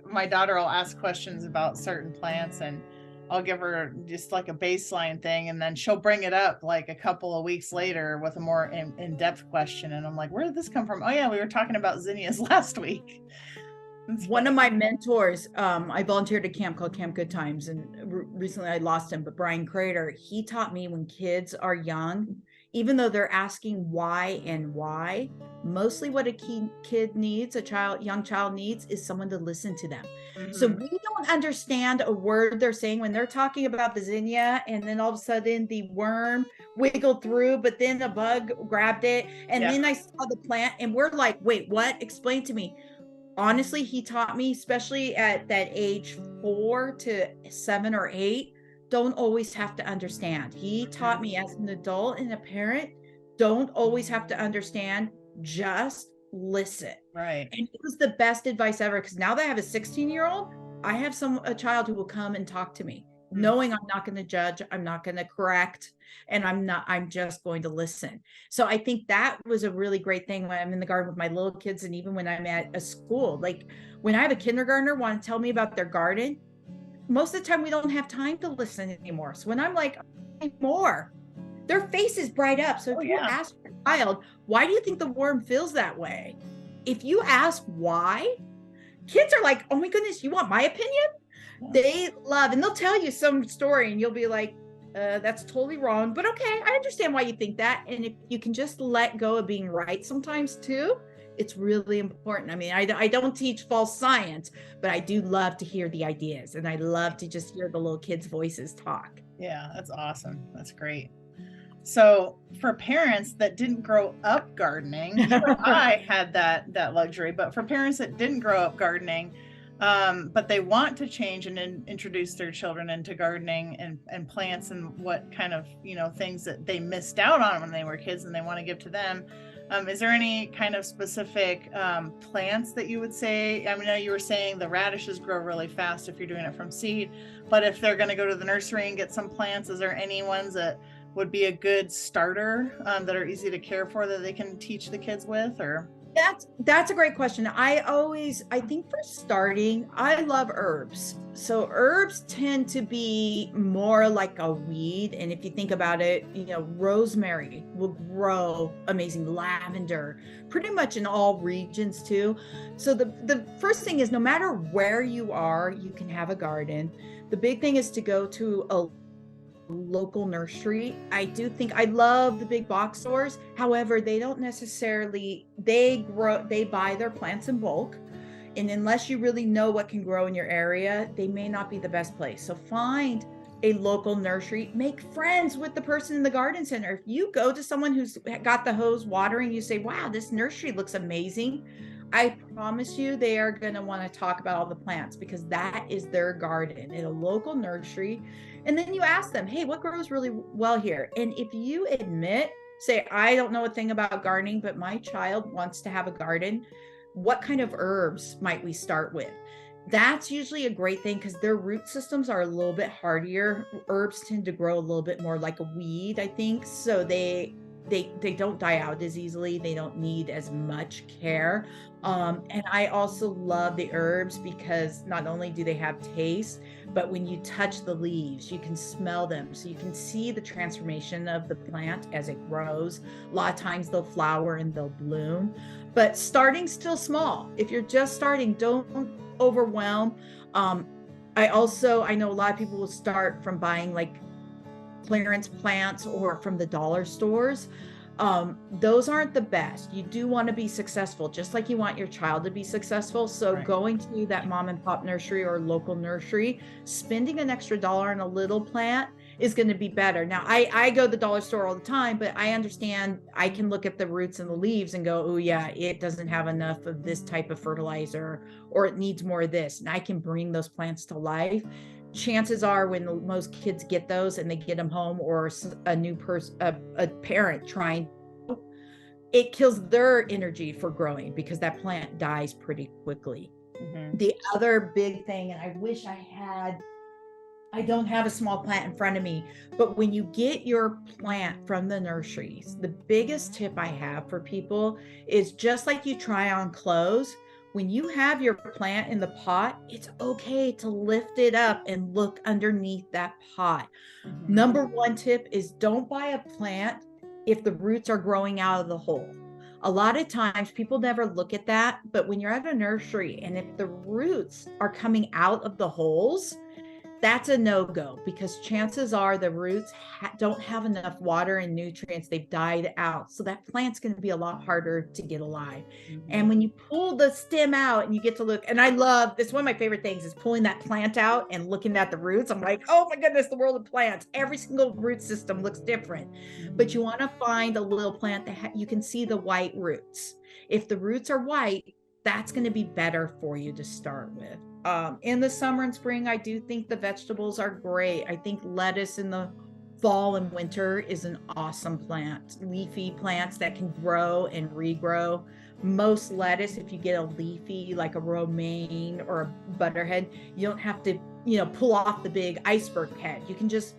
My daughter will ask questions about certain plants, and I'll give her just like a baseline thing, and then she'll bring it up like a couple of weeks later with a more in-depth question, and I'm like, where did this come from? Oh yeah, we were talking about zinnias last week. One of my mentors, I volunteered at a camp called Camp Good Times, and recently I lost him, but Brian Crater, he taught me when kids are young, even though they're asking why and why, mostly what a kid needs, young child needs, is someone to listen to them. Mm-hmm. So we don't understand a word they're saying when they're talking about the zinnia, and then all of a sudden the worm wiggled through, but then a bug grabbed it, and then I saw the plant, and we're like, wait, what? Explain to me. Honestly, he taught me, especially at that age 4 to 7 or 8, don't always have to understand. He taught me as an adult and a parent, don't always have to understand, just listen. Right. And it was the best advice ever, because now that I have a 16-year-old, I have a child who will come and talk to me. knowing I'm not going to judge, I'm not going to correct, and I'm just going to listen. So I think that was a really great thing when I'm in the garden with my little kids, and even when I'm at a school. Like when I have a kindergartner want to tell me about their garden, most of the time we don't have time to listen anymore. So when I'm like, more, their faces bright up. So if you ask your child, why do you think the worm feels that way? If you ask why, kids are like, oh my goodness, you want my opinion? They love, and they'll tell you some story and you'll be like, that's totally wrong, but okay, I understand why you think that. And if you can just let go of being right sometimes too, it's really important. I mean, I don't teach false science, but I do love to hear the ideas, and I love to just hear the little kids' voices talk. Yeah, that's awesome. That's great. So for parents that didn't grow up gardening, I had that luxury, but for parents that didn't grow up gardening, but they want to change and introduce their children into gardening and plants and what kind of, things that they missed out on when they were kids and they want to give to them. Is there any kind of specific plants that you would say? I know you were saying the radishes grow really fast if you're doing it from seed, but if they're going to go to the nursery and get some plants, is there any ones that would be a good starter that are easy to care for that they can teach the kids with? Or that's a great question. I think for starting, I love herbs. So herbs tend to be more like a weed. And if you think about it, rosemary will grow amazing, lavender, pretty much in all regions too. So the first thing is, no matter where you are, you can have a garden. The big thing is to go to a local nursery. I do think I love the big box stores. However, they don't necessarily, they buy their plants in bulk. And unless you really know what can grow in your area, they may not be the best place. So find a local nursery, make friends with the person in the garden center. If you go to someone who's got the hose watering, you say, wow, this nursery looks amazing. I promise you they are going to want to talk about all the plants, because that is their garden in a local nursery. And then you ask them, hey, what grows really well here? And if you say, I don't know a thing about gardening, but my child wants to have a garden, what kind of herbs might we start with? That's usually a great thing, because their root systems are a little bit hardier. Herbs tend to grow a little bit more like a weed, I think. So they don't die out as easily. They don't need as much care. And I also love the herbs because not only do they have taste, but when you touch the leaves, you can smell them. So you can see the transformation of the plant as it grows. A lot of times they'll flower and they'll bloom, but starting still small. If you're just starting, don't overwhelm. I know a lot of people will start from buying like clearance plants or from the dollar stores. Those aren't the best. You do want to be successful, just like you want your child to be successful. So going to that mom and pop nursery or local nursery, spending an extra $1 on a little plant is going to be better. Now, I go to the dollar store all the time, but I understand I can look at the roots and the leaves and go, oh yeah, it doesn't have enough of this type of fertilizer, or it needs more of this. And I can bring those plants to life. Chances are when most kids get those and they get them home, or a new person, a parent trying, it kills their energy for growing because that plant dies pretty quickly. Mm-hmm. The other big thing, and I don't have a small plant in front of me, but when you get your plant from the nurseries, the biggest tip I have for people is, just like you try on clothes, when you have your plant in the pot, it's okay to lift it up and look underneath that pot. Mm-hmm. Number one tip is, don't buy a plant if the roots are growing out of the hole. A lot of times people never look at that, but when you're at a nursery and if the roots are coming out of the holes, that's a no-go, because chances are the roots don't have enough water and nutrients. They've died out. So that plant's going to be a lot harder to get alive. Mm-hmm. And when you pull the stem out and you get to look, and I love this, one of my favorite things is pulling that plant out and looking at the roots. I'm like, oh my goodness, the world of plants. Every single root system looks different. Mm-hmm. But you want to find a little plant that you can see the white roots. If the roots are white, that's going to be better for you to start with. In the summer and spring, I do think the vegetables are great. I think lettuce in the fall and winter is an awesome plant. Leafy plants that can grow and regrow. Most lettuce, if you get a leafy, like a romaine or a butterhead, you don't have to, pull off the big iceberg head. You can just,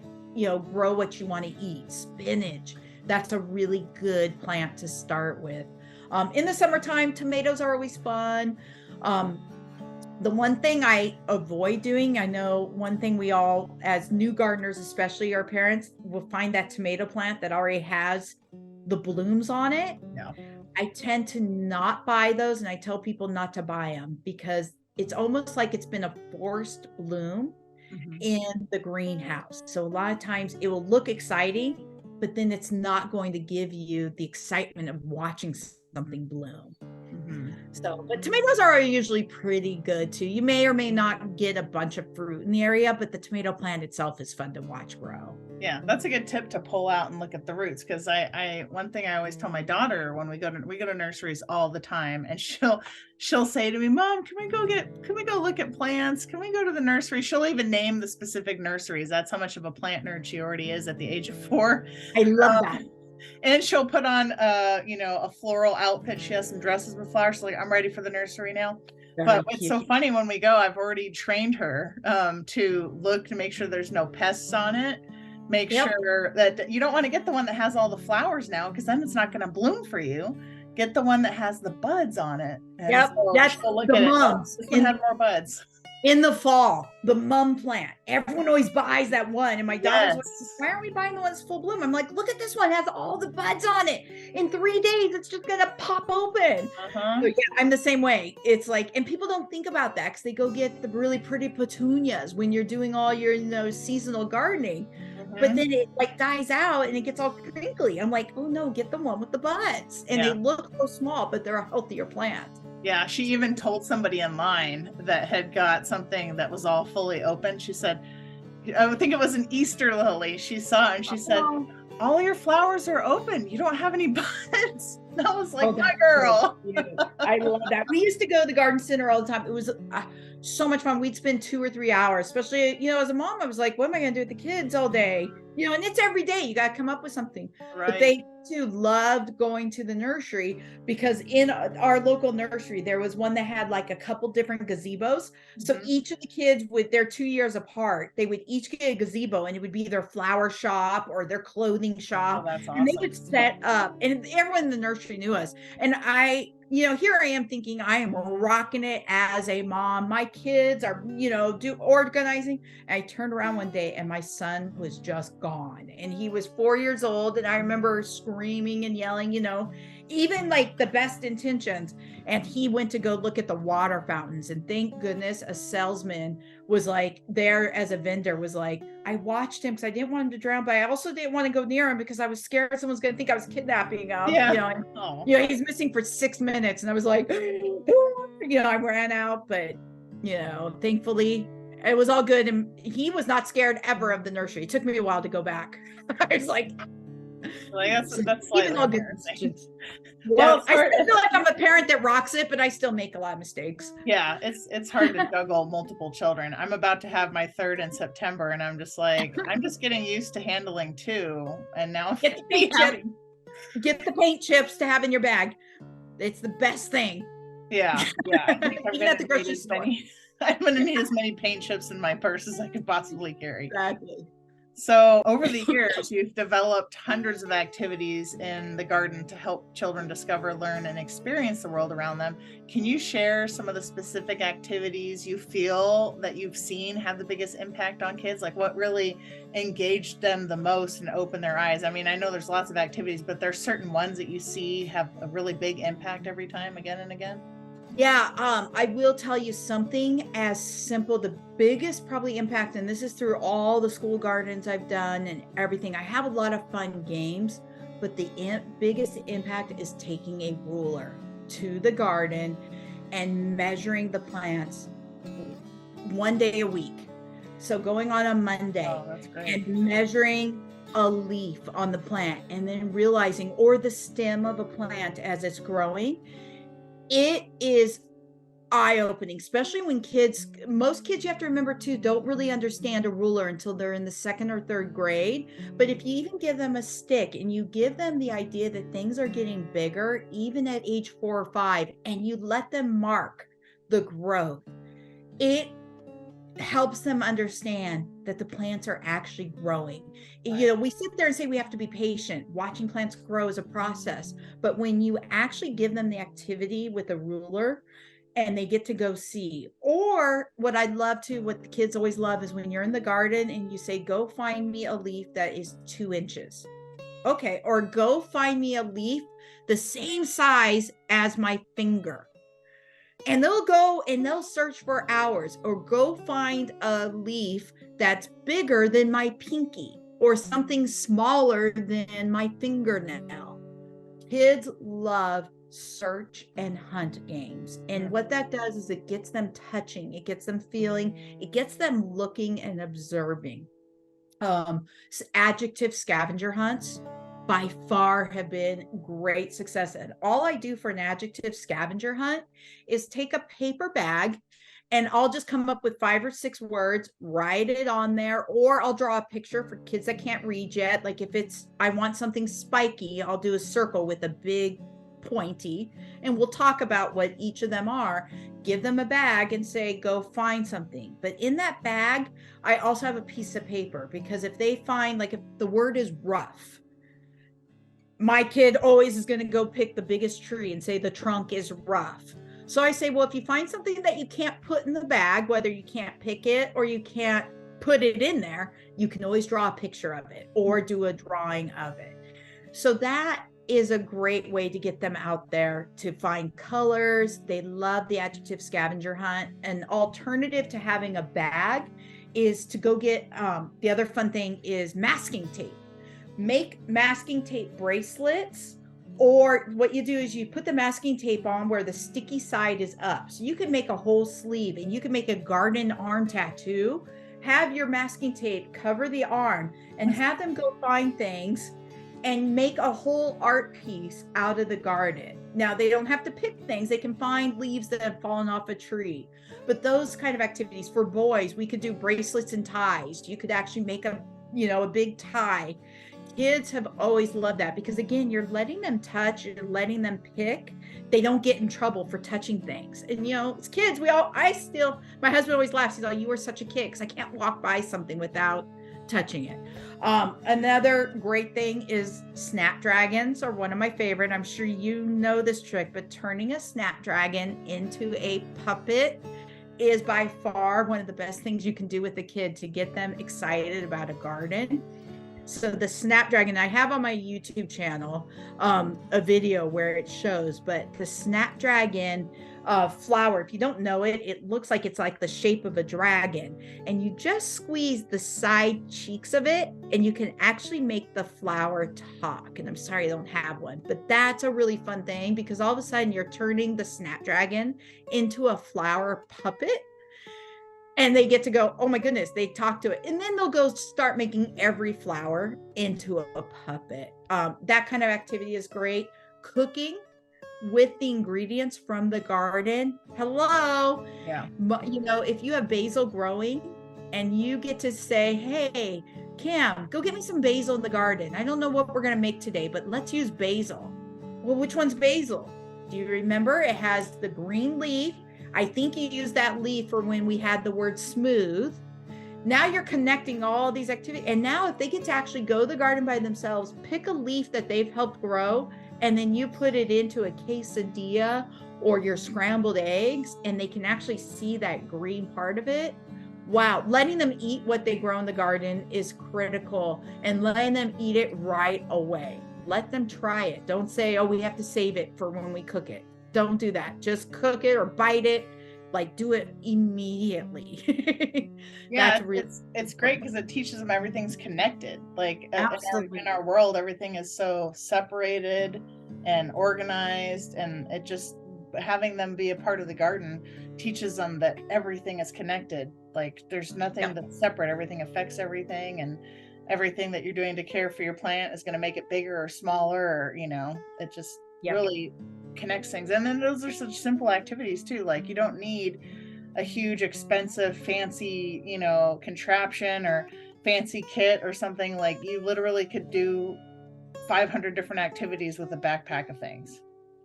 grow what you want to eat. Spinach, that's a really good plant to start with. In the summertime, tomatoes are always fun. The one thing I avoid doing, I know one thing we all, as new gardeners, especially our parents, will find that tomato plant that already has the blooms on it. No. I tend to not buy those, and I tell people not to buy them because it's almost like it's been a forced bloom in the greenhouse. So a lot of times it will look exciting, but then it's not going to give you the excitement of watching something bloom. So, but tomatoes are usually pretty good too. You may or may not get a bunch of fruit in the area, but the tomato plant itself is fun to watch grow. Yeah, that's a good tip to pull out and look at the roots, because I one thing I always tell my daughter when we go to nurseries all the time, and she'll say to me, "Mom, can we go look at plants? Can we go to the nursery?" She'll even name the specific nurseries. That's how much of a plant nerd she already is at the age of 4. I love that. And she'll put on a floral outfit. She has some dresses with flowers. She's like, "I'm ready for the nursery now." But it's so funny, when we go, I've already trained her to look to make sure there's no pests on it. Make sure that you don't want to get the one that has all the flowers now, because then it's not going to bloom for you. Get the one that has the buds on it. And that's the mums. This one has more buds. In the fall, the mum plant. Everyone always buys that one. And my daughter's like, "Why aren't we buying the one that's full bloom?" I'm like, "Look at this one, it has all the buds on it. In 3 days, it's just gonna pop open." So yeah, I'm the same way. It's like, and people don't think about that because they go get the really pretty petunias when you're doing all your seasonal gardening. But then it like dies out and it gets all crinkly. I'm like, "Oh no, get the one with the buds." And they look so small, but they're a healthier plant. Yeah, she even told somebody in line that had got something that was all fully open. She said, I think it was an Easter lily. She saw it and she said, "All your flowers are open. You don't have any buds." And I was like, "My girl." I love that. We used to go to the garden center all the time. It was so much fun. We'd spend 2 or 3 hours, especially, as a mom, I was like, "What am I going to do with the kids all day?" And it's every day. You got to come up with something. Right. But they too loved going to the nursery, because in our local nursery, there was one that had like a couple different gazebos. So each of the kids, they're 2 years apart, they would each get a gazebo, and it would be their flower shop or their clothing shop. That's awesome. And they would set up, and everyone in the nursery knew us. And here I am thinking I am rocking it as a mom. My kids are, do organizing. And I turned around one day and my son was just gone. And he was 4 years old. And I remember screaming and yelling, even like the best intentions. And he went to go look at the water fountains. And thank goodness a salesman was like there as a vendor, was like, I watched him because I didn't want him to drown, but I also didn't want to go near him because I was scared someone's going to think I was kidnapping him. He's missing for 6 minutes. And I was like, I ran out, but, thankfully it was all good. And he was not scared ever of the nursery. It took me a while to go back. I was like that's even all good. Well, I still feel like I'm a parent that rocks it, but I still make a lot of mistakes. Yeah, it's hard to juggle multiple children. I'm about to have my 3rd in September, and I'm just like, I'm just getting used to handling 2, and now get the paint chips to have in your bag. It's the best thing. Yeah. Even at the grocery store. I'm going to need as many paint chips in my purse as I could possibly carry. Exactly. So over the years, you've developed hundreds of activities in the garden to help children discover, learn, and experience the world around them. Can you share some of the specific activities you feel that you've seen have the biggest impact on kids? Like what really engaged them the most and opened their eyes? I mean, I know there's lots of activities, but there's certain ones that you see have a really big impact every time, again and again. Yeah, I will tell you something as simple, the biggest probably impact, and this is through all the school gardens I've done and everything. I have a lot of fun games, but the biggest impact is taking a ruler to the garden and measuring the plants 1 day a week. So going on a Monday and measuring a leaf on the plant, and then realizing, or the stem of a plant as it's growing. It is eye-opening, especially when most kids, you have to remember too, don't really understand a ruler until they're in the 2nd or 3rd grade. But if you even give them a stick and you give them the idea that things are getting bigger, even at age 4 or 5, and you let them mark the growth, it helps them understand that the plants are actually growing. We sit there and say we have to be patient. Watching plants grow is a process. But when you actually give them the activity with a ruler and they get to go see, or what the kids always love is when you're in the garden and you say, go find me a leaf that is 2 inches. Okay. Or go find me a leaf the same size as my finger. And they'll go and they'll search for hours, or go find a leaf that's bigger than my pinky or something smaller than my fingernail. Kids love search and hunt games. And what that does is it gets them touching, it gets them feeling, it gets them looking and observing. Adjective scavenger hunts by far have been great success. And all I do for an adjective scavenger hunt is take a paper bag and I'll just come up with 5 or 6 words, write it on there, or I'll draw a picture for kids that can't read yet. Like if I want something spiky, I'll do a circle with a big pointy, and we'll talk about what each of them are. Give them a bag and say, go find something. But in that bag, I also have a piece of paper, because if they find, like if the word is rough, my kid always is going to go pick the biggest tree and say the trunk is rough. So I say, well, if you find something that you can't put in the bag, whether you can't pick it or you can't put it in there, you can always draw a picture of it or do a drawing of it. So that is a great way to get them out there to find colors. They love the adjective scavenger hunt. An alternative to having a bag is to go get, the other fun thing is masking tape. Make masking tape bracelets, or what you do is you put the masking tape on where the sticky side is up. So you can make a whole sleeve, and you can make a garden arm tattoo. Have your masking tape cover the arm and have them go find things and make a whole art piece out of the garden. Now, they don't have to pick things. They can find leaves that have fallen off a tree. But those kind of activities for boys, we could do bracelets and ties. You could actually make a big tie. Kids have always loved that, because again, you're letting them touch, you're letting them pick. They don't get in trouble for touching things. And as kids, my husband always laughs. He's like, you were such a kid, because I can't walk by something without touching it. Another great thing is snapdragons are one of my favorite. I'm sure you know this trick, but turning a snapdragon into a puppet is by far one of the best things you can do with a kid to get them excited about a garden. So the snapdragon, I have on my YouTube channel a video where it shows, but the snapdragon flower, if you don't know it, it looks like it's like the shape of a dragon, and you just squeeze the side cheeks of it and you can actually make the flower talk. And I'm sorry I don't have one, but that's a really fun thing, because all of a sudden you're turning the snapdragon into a flower puppet. And they get to go, oh my goodness, they talk to it. And then they'll go start making every flower into a puppet. That kind of activity is great. Cooking with the ingredients from the garden. Hello. Yeah. If you have basil growing and you get to say, hey, Cam, go get me some basil in the garden. I don't know what we're going to make today, but let's use basil. Well, which one's basil? Do you remember? It has the green leaf. I think you used that leaf for when we had the word smooth. Now you're connecting all these activities. And now if they get to actually go to the garden by themselves, pick a leaf that they've helped grow, and then you put it into a quesadilla or your scrambled eggs, and they can actually see that green part of it. Wow. Letting them eat what they grow in the garden is critical, and letting them eat it right away. Let them try it. Don't say, oh, we have to save it for when we cook it. Don't do that. Just cook it or bite it. Like, do it immediately. Yeah, it's great because it teaches them everything's connected. Like in our world, everything is so separated and organized, and it just, having them be a part of the garden teaches them that everything is connected. Like there's nothing that's separate. Everything affects everything, and everything that you're doing to care for your plant is going to make it bigger or smaller, or it just Yep. really connects things. And then those are such simple activities too. Like you don't need a huge, expensive, fancy, contraption or fancy kit or something. Like you literally could do 500 different activities with a backpack of things.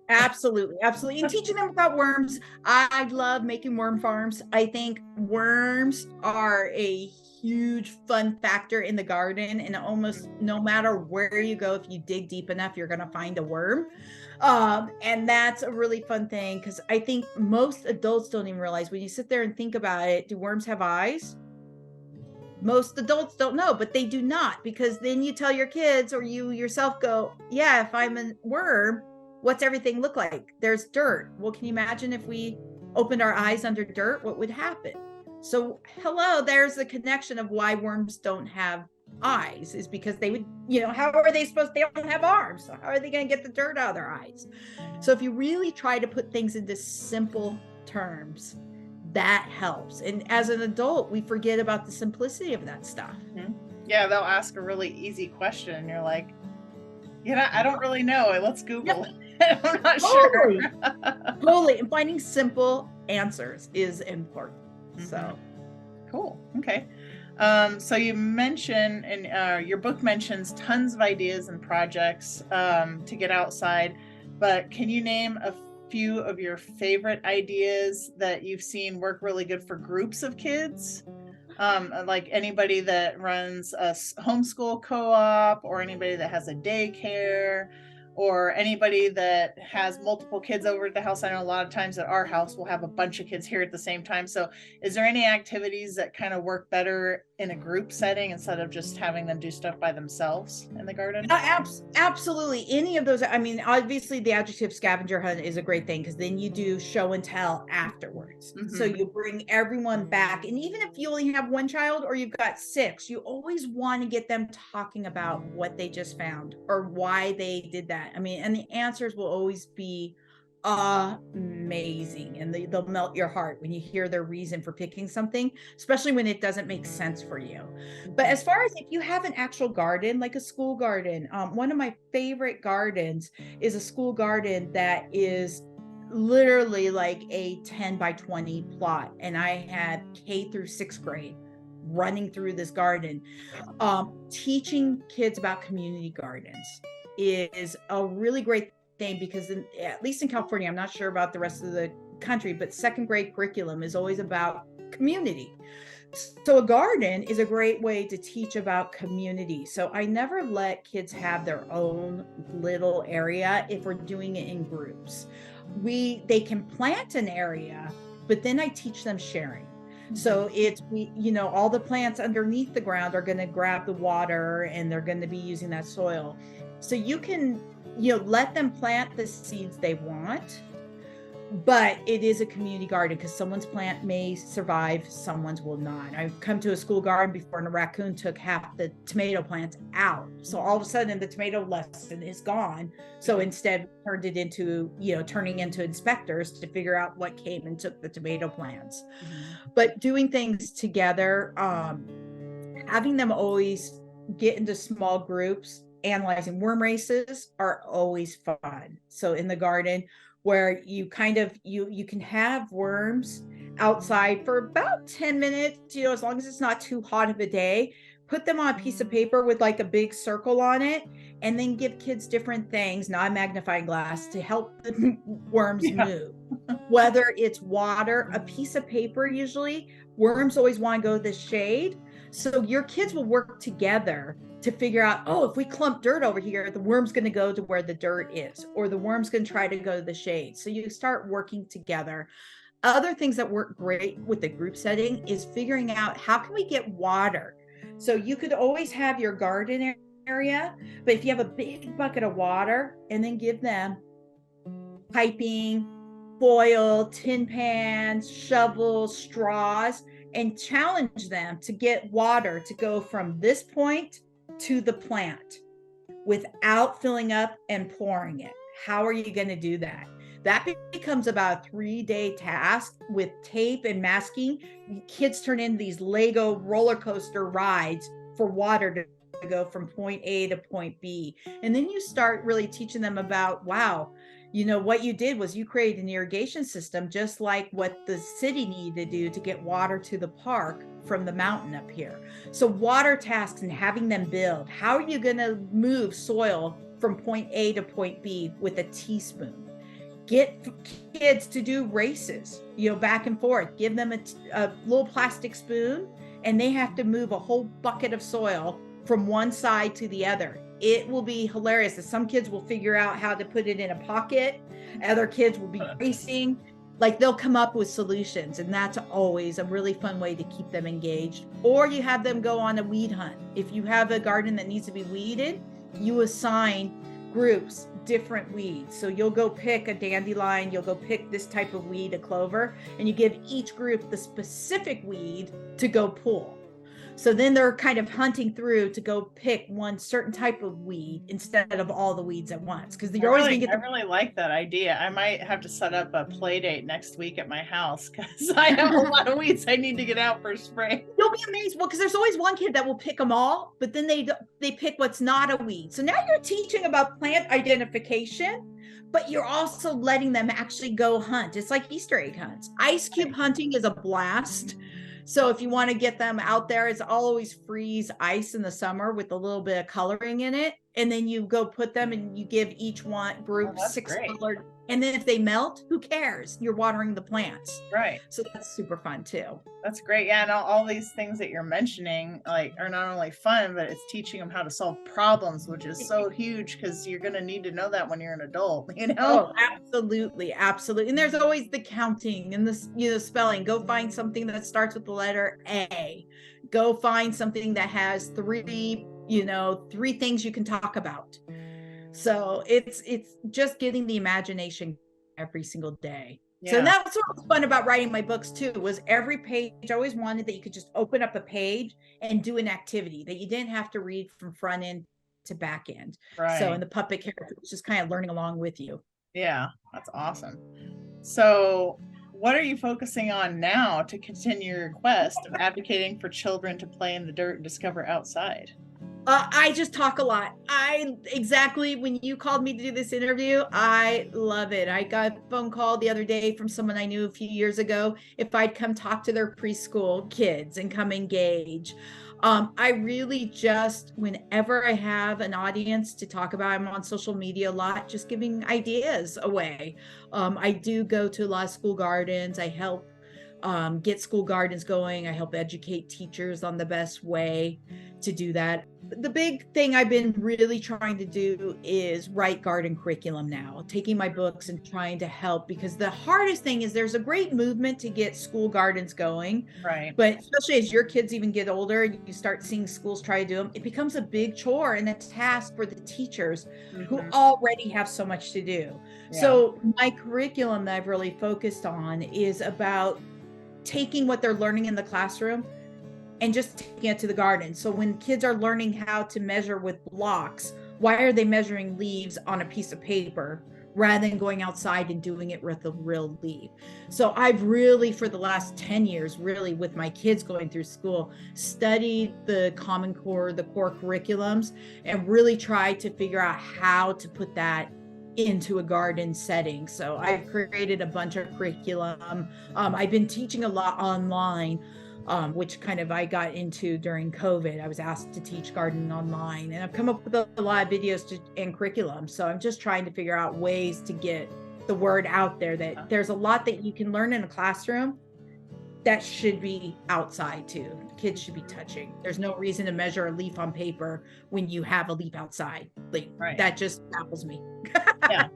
Absolutely. Absolutely. And teaching them about worms. I love making worm farms. I think worms are a huge fun factor in the garden, and almost no matter where you go, if you dig deep enough, you're going to find a worm. And that's a really fun thing, because I think most adults don't even realize, when you sit there and think about it, do worms have eyes? Most adults don't know, but they do not, because then you tell your kids, or you yourself go, yeah, if I'm a worm, what's everything look like? There's dirt. Well, can you imagine if we opened our eyes under dirt, what would happen? So hello, there's the connection of why worms don't have eyes, is because they would, how are they supposed, they don't have arms, so how are they going to get the dirt out of their eyes? So if you really try to put things into simple terms, that helps. And as an adult, we forget about the simplicity of that stuff. Mm-hmm. Yeah, they'll ask a really easy question and you're like, I don't really know. Let's Google it. I'm not Totally. sure. Totally. And finding simple answers is important. Mm-hmm. So cool. Okay. So you mentioned, and your book mentions tons of ideas and projects to get outside, but can you name a few of your favorite ideas that you've seen work really good for groups of kids? Like anybody that runs a homeschool co-op, or anybody that has a daycare, or anybody that has multiple kids over at the house. I know a lot of times at our house we'll have a bunch of kids here at the same time. So is there any activities that kind of work better in a group setting instead of just having them do stuff by themselves in the garden? Absolutely. Any of those. I mean, obviously the adjective scavenger hunt is a great thing, because then you do show and tell afterwards. Mm-hmm. So you bring everyone back. And even if you only have one child or you've got 6, you always want to get them talking about what they just found or why they did that. I mean, and the answers will always be amazing, and they'll melt your heart when you hear their reason for picking something, especially when it doesn't make sense for you. But as far as if you have an actual garden, like a school garden, one of my favorite gardens is a school garden that is literally like a 10 by 20 plot, and I had K through 6th grade running through this garden. Teaching kids about community gardens is a really great thing, because at least in California, I'm not sure about the rest of the country, but 2nd grade curriculum is always about community. So a garden is a great way to teach about community. So I never let kids have their own little area if we're doing it in groups. They can plant an area, but then I teach them sharing. So it's, all the plants underneath the ground are going to grab the water, and they're going to be using that soil. So you can, let them plant the seeds they want, but it is a community garden, because someone's plant may survive, someone's will not. I've come to a school garden before, and a raccoon took half the tomato plants out. So all of a sudden the tomato lesson is gone. So instead turned it into, turning into inspectors to figure out what came and took the tomato plants. Mm-hmm. But doing things together, having them always get into small groups, analyzing worm races are always fun. So in the garden, where you kind of, you can have worms outside for about 10 minutes, as long as it's not too hot of a day, put them on a piece of paper with like a big circle on it, and then give kids different things, not a magnifying glass, to help the worms move. Whether it's water, a piece of paper, usually worms always want to go to the shade. So your kids will work together to figure out, if we clump dirt over here, the worm's going to go to where the dirt is, or the worm's going to try to go to the shade. So you start working together. Other things that work great with the group setting is figuring out, how can we get water? So you could always have your garden area, but if you have a big bucket of water, and then give them piping, foil, tin pans, shovels, straws, and challenge them to get water to go from this point to the plant without filling up and pouring it. How are you going to do that? That becomes about a 3-day task with tape and masking. Kids turn into these Lego roller coaster rides for water to to go from point A to point B. And then you start really teaching them about, wow, what you did was you created an irrigation system, just like what the city needed to do to get water to the park from the mountain up here. So water tasks and having them build, how are you going to move soil from point A to point B with a teaspoon? Get kids to do races, back and forth, give them a little plastic spoon, and they have to move a whole bucket of soil from one side to the other. It will be hilarious. Some kids will figure out how to put it in a pocket. Other kids will be racing. Like, they'll come up with solutions, and that's always a really fun way to keep them engaged. Or you have them go on a weed hunt. If you have a garden that needs to be weeded, you assign groups different weeds. So you'll go pick a dandelion, you'll go pick this type of weed, a clover, and you give each group the specific weed to go pull. So then they're kind of hunting through to go pick one certain type of weed instead of all the weeds at once. Because you're always going to get I really like that idea. I might have to set up a play date next week at my house because I have a lot of weeds I need to get out for spring. You'll be amazed. Well, because there's always one kid that will pick them all, but then they pick what's not a weed. So now you're teaching about plant identification, but you're also letting them actually go hunt. It's like Easter egg hunts. Ice cube hunting is a blast. So if you want to get them out there, I'll always freeze ice in the summer with a little bit of coloring in it. And then you go put them and you give each one group 6 colored. And then if they melt, who cares? You're watering the plants. Right. So that's super fun too. That's great. Yeah. And all these things that you're mentioning, are not only fun, but it's teaching them how to solve problems, which is so huge because you're going to need to know that when you're an adult, Oh, absolutely. Absolutely. And there's always the counting and the spelling. Go find something that starts with the letter A. Go find something that has three things you can talk about. So it's just getting the imagination every single day. Yeah. So that's what was fun about writing my books too, was every page, I always wanted that you could just open up a page and do an activity that you didn't have to read from front end to back end. Right. So, and the puppet character was just kind of learning along with you. Yeah, that's awesome. So what are you focusing on now to continue your quest of advocating for children to play in the dirt and discover outside? I just talk a lot. When you called me to do this interview, I love it. I got a phone call the other day from someone I knew a few years ago if I'd come talk to their preschool kids and come engage. I really just, whenever I have an audience to talk about, I'm on social media a lot, just giving ideas away. I do go to a lot of school gardens. I help get school gardens going. I help educate teachers on the best way to do that. The big thing I've been really trying to do is write garden curriculum now, taking my books and trying to help, because the hardest thing is there's a great movement to get school gardens going. Right. But especially as your kids even get older, you start seeing schools try to do them. It becomes a big chore and a task for the teachers who already have so much to do. Yeah. So my curriculum that I've really focused on is about taking what they're learning in the classroom and just taking it to the garden. So when kids are learning how to measure with blocks, why are they measuring leaves on a piece of paper rather than going outside and doing it with a real leaf? So I've really, for the last 10 years, really with my kids going through school, studied the Common Core, the core curriculums, and really tried to figure out how to put that into a garden setting. So I've created a bunch of curriculum. I've been teaching a lot online, which kind of I got into during COVID. I was asked to teach gardening online, and I've come up with a lot of videos and curriculum. So I'm just trying to figure out ways to get the word out there that there's a lot that you can learn in a classroom that should be outside too. Kids should be touching. There's no reason to measure a leaf on paper when you have a leaf outside. That just baffles me.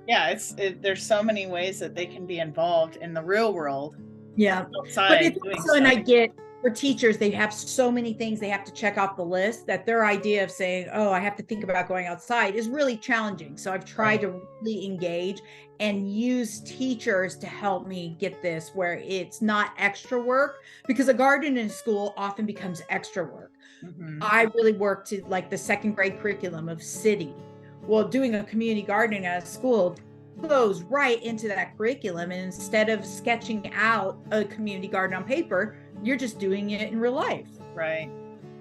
Yeah. There's so many ways that they can be involved in the real world. Yeah. Outside. But it's also, and I get, for teachers, they have so many things they have to check off the list that their idea of saying, oh, I have to think about going outside is really challenging. So I've tried to really engage and use teachers to help me get this where it's not extra work, because a garden in school often becomes extra work. I really work to like the second grade curriculum of city. Well, doing a community gardening at a school goes right into that curriculum. And instead of sketching out a community garden on paper, you're just doing it in real life. Right.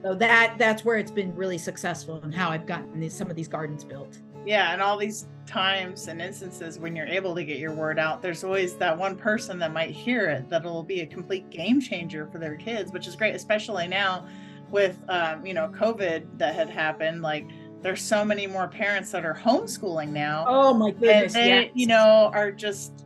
So that's where it's been really successful and how I've gotten some of these gardens built. Yeah, and all these times and instances when you're able to get your word out, there's always that one person that might hear it that'll be a complete game changer for their kids, which is great, especially now with COVID that had happened. Like, there's so many more parents that are homeschooling now, Oh my and goodness, yes. they are just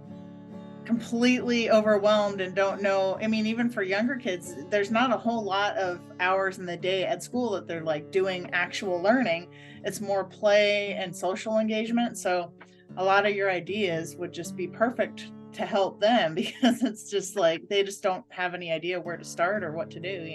completely overwhelmed and don't know. I mean, even for younger kids, there's not a whole lot of hours in the day at school that they're like doing actual learning. It's more play and social engagement. So a lot of your ideas would just be perfect to help them, because it's just like they just don't have any idea where to start or what to do.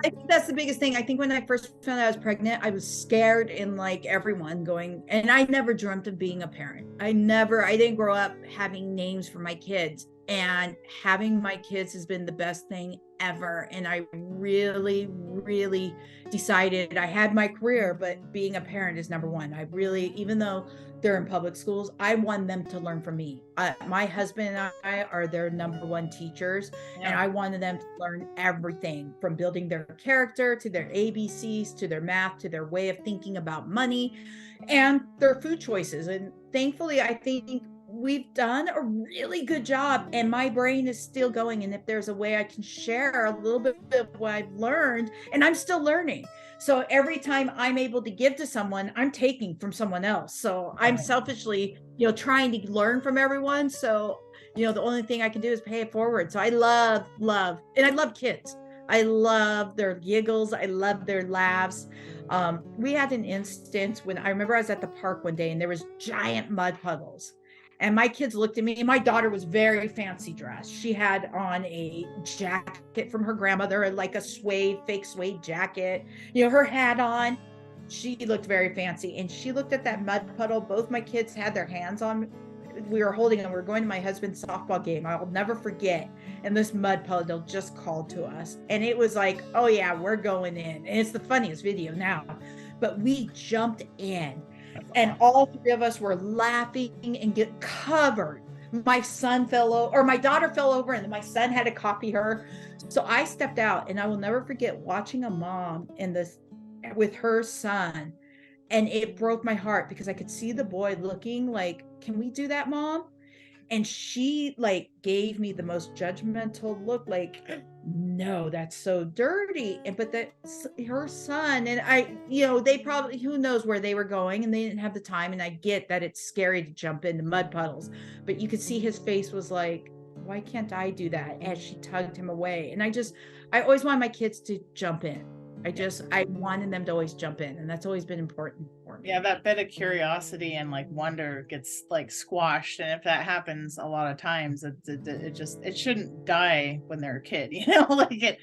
I think that's the biggest thing. I think when I first found out I was pregnant, I was scared, and like everyone going, and I never dreamt of being a parent. I didn't grow up having names for my kids, and having my kids has been the best thing ever. And I really, really decided I had my career, but being a parent is number one. I really, even though they're in public schools, I want them to learn from me. My husband and I are their number one teachers, and I wanted them to learn everything from building their character to their ABCs to their math to their way of thinking about money and their food choices. And thankfully, I think we've done a really good job, and my brain is still going. And if there's a way I can share a little bit of what I've learned, and I'm still learning. So every time I'm able to give to someone, I'm taking from someone else. So I'm selfishly, trying to learn from everyone. So, the only thing I can do is pay it forward. So I love, and I love kids. I love their giggles. I love their laughs. We had an instance when I remember I was at the park one day and there was giant mud puddles. And my kids looked at me, and my daughter was very fancy dressed. She had on a jacket from her grandmother, like a fake suede jacket, her hat on. She looked very fancy. And she looked at that mud puddle. Both my kids had their hands on. We were holding them. We were going to my husband's softball game. I'll never forget. And this mud puddle just called to us. And it was like, oh yeah, we're going in. And it's the funniest video now. But we jumped in. And all three of us were laughing and get covered. My daughter fell over, and my son had to copy her. So I stepped out, and I will never forget watching a mom with her son. And it broke my heart because I could see the boy looking like, can we do that, Mom? And she like gave me the most judgmental look, like, no, that's so dirty. But that's her son. And they probably, who knows where they were going, and they didn't have the time. And I get that it's scary to jump into mud puddles, but you could see his face was like, why can't I do that? As she tugged him away. And I always want my kids to jump in. I wanted them to always jump in, and that's always been important for me. Yeah, that bit of curiosity and like wonder gets like squashed, and if that happens a lot of times, it shouldn't die when they're a kid, like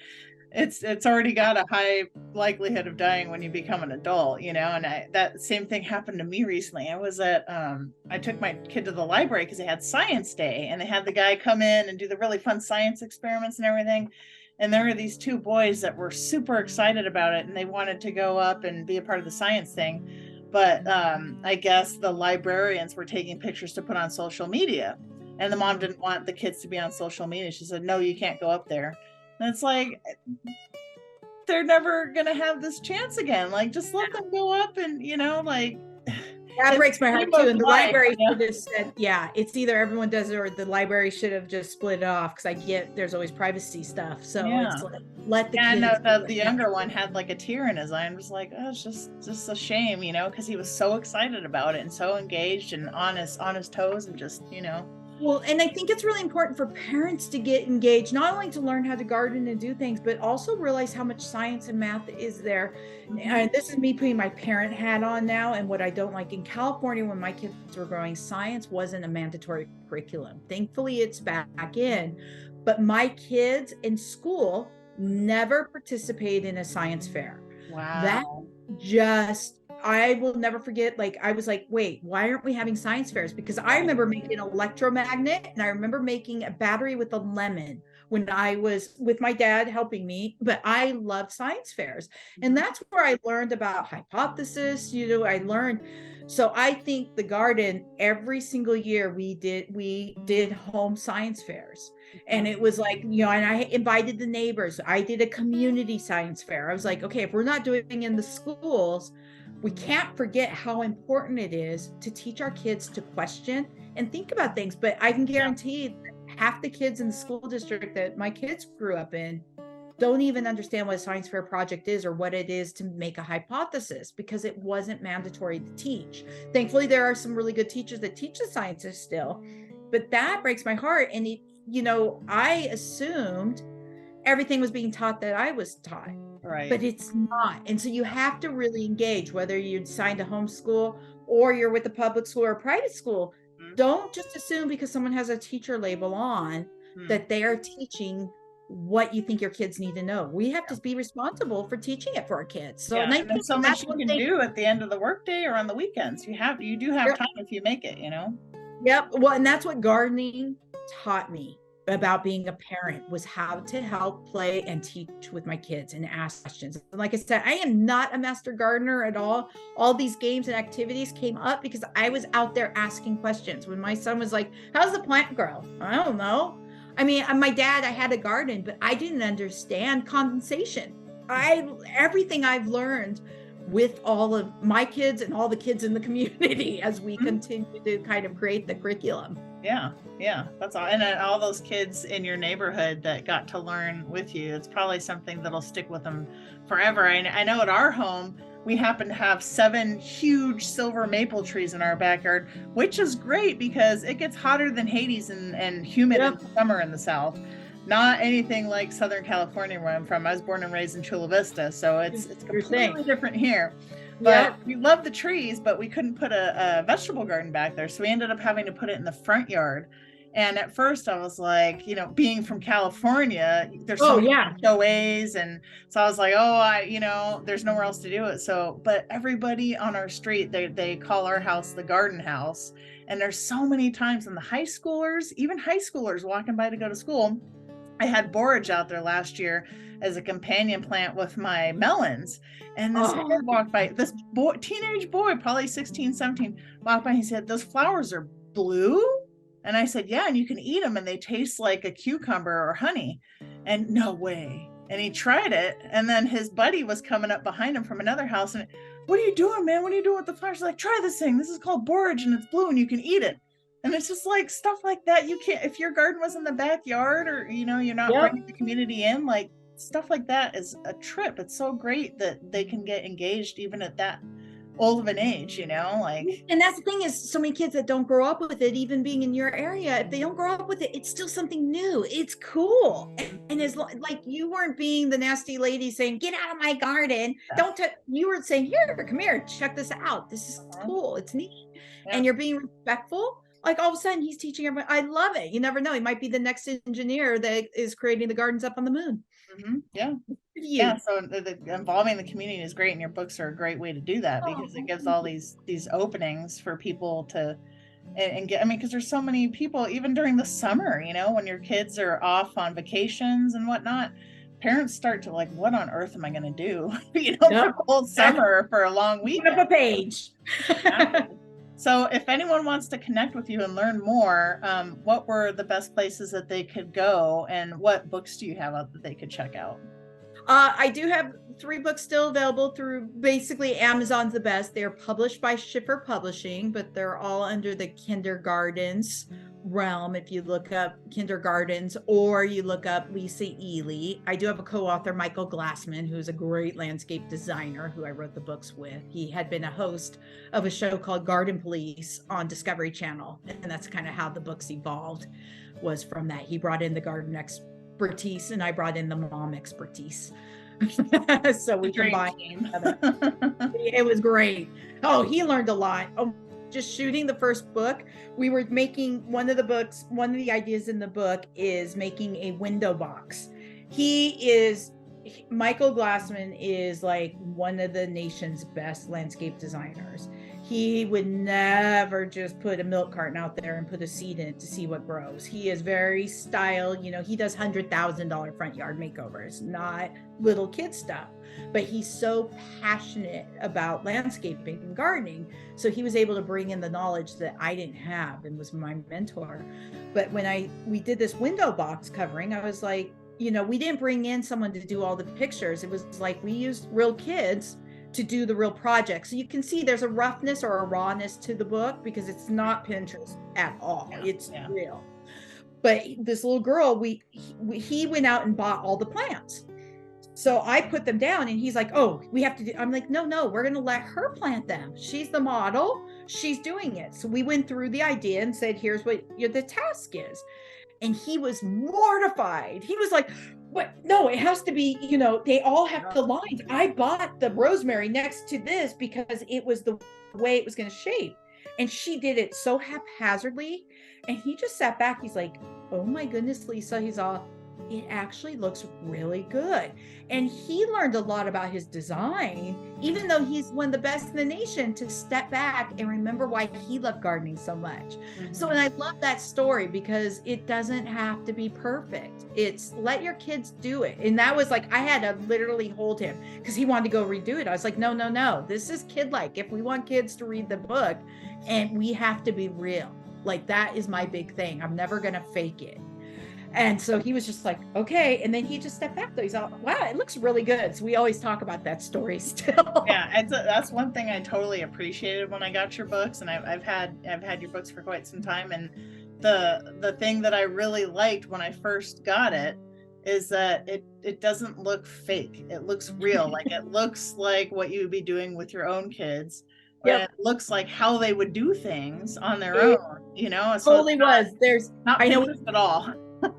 it's already got a high likelihood of dying when you become an adult, and that same thing happened to me recently. I took my kid to the library because they had science day, and they had the guy come in and do the really fun science experiments and everything. And there were these two boys that were super excited about it, and they wanted to go up and be a part of the science thing. But I guess the librarians were taking pictures to put on social media, and the mom didn't want the kids to be on social media. She said, no, you can't go up there. And it's like, they're never going to have this chance again. Like, just let them go up and, like... That breaks my heart too. And the library should have said, yeah, it's either everyone does it or the library should have just split it off, because I get there's always privacy stuff. So it's like, let the kids. And the younger one had like a tear in his eye and was like, oh, it's just a shame, because he was so excited about it and so engaged and on his toes and just, Well, and I think it's really important for parents to get engaged, not only to learn how to garden and do things, but also realize how much science and math is there. And this is me putting my parent hat on now. And what I don't like, in California, when my kids were growing, science wasn't a mandatory curriculum. Thankfully, it's back in. But my kids in school never participated in a science fair. Wow. That I will never forget. Like, I was like, wait, why aren't we having science fairs? Because I remember making an electromagnet, and I remember making a battery with a lemon when I was with my dad helping me, but I loved science fairs. And that's where I learned about hypothesis. I learned So I think the garden, every single year we did home science fairs. And it was like, and I invited the neighbors. I did a community science fair. I was like, okay, if we're not doing it in the schools, we can't forget how important it is to teach our kids to question and think about things. But I can guarantee that half the kids in the school district that my kids grew up in don't even understand what a science fair project is or what it is to make a hypothesis, because it wasn't mandatory to teach. Thankfully, there are some really good teachers that teach the sciences still, but that breaks my heart. And I assumed everything was being taught that I was taught, Right. but it's not. And so you have to really engage, whether you're assigned to homeschool or you're with a public school or a private school. Don't just assume because someone has a teacher label on that they are teaching what you think your kids need to know. We have to be responsible for teaching it for our kids. So, and there's so much you can do at the end of the workday or on the weekends. You do have time if you make it, Yep. Well, and that's what gardening taught me about being a parent, was how to help play and teach with my kids and ask questions. Like I said, I am not a master gardener at all. All these games and activities came up because I was out there asking questions. When my son was like, how's the plant grow? I don't know. I mean, my dad, I had a garden, but I didn't understand condensation. Everything I've learned with all of my kids and all the kids in the community as we continue to kind of create the curriculum. Yeah, that's all. And all those kids in your neighborhood that got to learn with you, it's probably something that'll stick with them forever. I know at our home, we happen to have 7 huge silver maple trees in our backyard, which is great because it gets hotter than Hades and humid in the summer in the South. Not anything like Southern California where I'm from. I was born and raised in Chula Vista, so it's completely different here. But we love the trees, but we couldn't put a vegetable garden back there, so we ended up having to put it in the front yard. And at first I was like, being from California, there's so many HOAs, and so I was like, there's nowhere else to do it. So, but everybody on our street, they call our house the garden house. And there's so many times when even high schoolers walking by to go to school. I had borage out there last year as a companion plant with my melons. And this kid walked by, teenage boy, probably 16, 17, walked by. He said, those flowers are blue? And I said, yeah, and you can eat them and they taste like a cucumber or honey. And no way. And he tried it. And then his buddy was coming up behind him from another house. And, what are you doing, man? What are you doing with the flowers? He's like, try this thing. This is called borage and it's blue and you can eat it. And it's just like stuff like that. You can't, if your garden was in the backyard or, you're not bringing the community in, like stuff like that is a trip. It's so great that they can get engaged even at that old of an age, and that's the thing, is so many kids that don't grow up with it, even being in your area, if they don't grow up with it, it's still something new. It's cool. And it's like, you weren't being the nasty lady saying, get out of my garden. You were saying, come here, check this out. This is cool. It's neat. And you're being respectful. Like all of a sudden he's teaching everybody. I love it. You never know. He might be the next engineer that is creating the gardens up on the moon. Yeah. So involving the community is great. And your books are a great way to do that because it gives all these openings for people to, and get, because there's so many people, even during the summer, when your kids are off on vacations and whatnot, parents start to like, what on earth am I going to do? For the whole summer for a long weekend. Put up a page. So if anyone wants to connect with you and learn more, what were the best places that they could go, and what books do you have out that they could check out? I do have 3 books still available through basically Amazon's the best. They're published by Schiffer Publishing, but they're all under the kindergartens realm. If you look up kindergartens or you look up Lisa Ely, I do have a co-author, Michael Glassman, who's a great landscape designer who I wrote the books with. He had been a host of a show called Garden Police on Discovery Channel, and that's kind of how the books evolved, was from that. He brought in the garden expertise and I brought in the mom expertise. So we combined together. It was great. He learned a lot. Just shooting the first book, we were making one of the ideas in the book is making a window box. Michael Glassman is like one of the nation's best landscape designers. He would never just put a milk carton out there and put a seed in it to see what grows. He is very styled. He does $100,000 front yard makeovers, not little kid stuff. But he's so passionate about landscaping and gardening. So he was able to bring in the knowledge that I didn't have and was my mentor. But when we did this window box covering, I was like, we didn't bring in someone to do all the pictures. It was like we used real kids to do the real project. So you can see there's a roughness or a rawness to the book because it's not Pinterest at all. It's real. But this little girl, he went out and bought all the plants. So I put them down and he's like, oh, we have to do, I'm like, no, we're going to let her plant them. She's the model. She's doing it. So we went through the idea and said, here's what the task is. And he was mortified. He was like, what? No, it has to be, they all have the lines. I bought the rosemary next to this because it was the way it was going to shape. And she did it so haphazardly. And he just sat back. He's like, oh my goodness, Lisa. He's all, it actually looks really good. And he learned a lot about his design, even though he's one of the best in the nation, to step back and remember why he loved gardening so much. Mm-hmm. So, and I love that story because it doesn't have to be perfect. It's let your kids do it. And that was like, I had to literally hold him because he wanted to go redo it. I was like, no, this is kid-like. If we want kids to read the book, and we have to be real. Like, that is my big thing. I'm never going to fake it. And so he was just like, okay. And then he just stepped back though. He's all, wow, it looks really good. So we always talk about that story still. Yeah. That's one thing I totally appreciated when I got your books. And I've had your books for quite some time. And the thing that I really liked when I first got it is that it doesn't look fake. It looks real. Like it looks like what you would be doing with your own kids. Yep. And it looks like how they would do things on their own, So totally was. There's not Pinterest at all.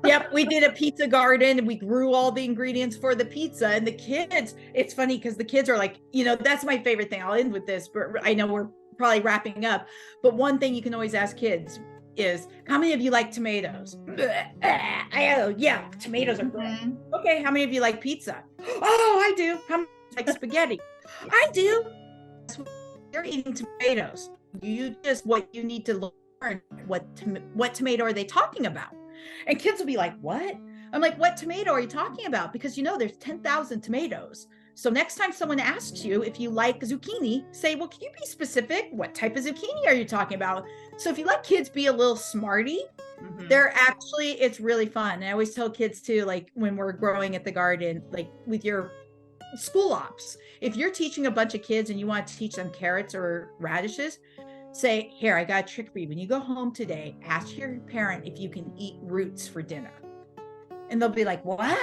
Yep, we did a pizza garden and we grew all the ingredients for the pizza. And the kids, it's funny because the kids are like, that's my favorite thing. I'll end with this, but I know we're probably wrapping up. But one thing you can always ask kids is, how many of you like tomatoes? Yeah, tomatoes are good. Okay, how many of you like pizza? Oh, I do. How many like spaghetti? I do. You're eating tomatoes. What you need to learn, what tomato are they talking about? And kids will be like, what? I'm like, what tomato are you talking about? Because there's 10,000 tomatoes. So next time someone asks you if you like zucchini, say, well, can you be specific? What type of zucchini are you talking about? So if you let kids be a little smarty, it's really fun. And I always tell kids too, like when we're growing at the garden, like with your school ops, if you're teaching a bunch of kids and you want to teach them carrots or radishes, say, here, I got a trick for you. When you go home today, ask your parent if you can eat roots for dinner. And they'll be like, what?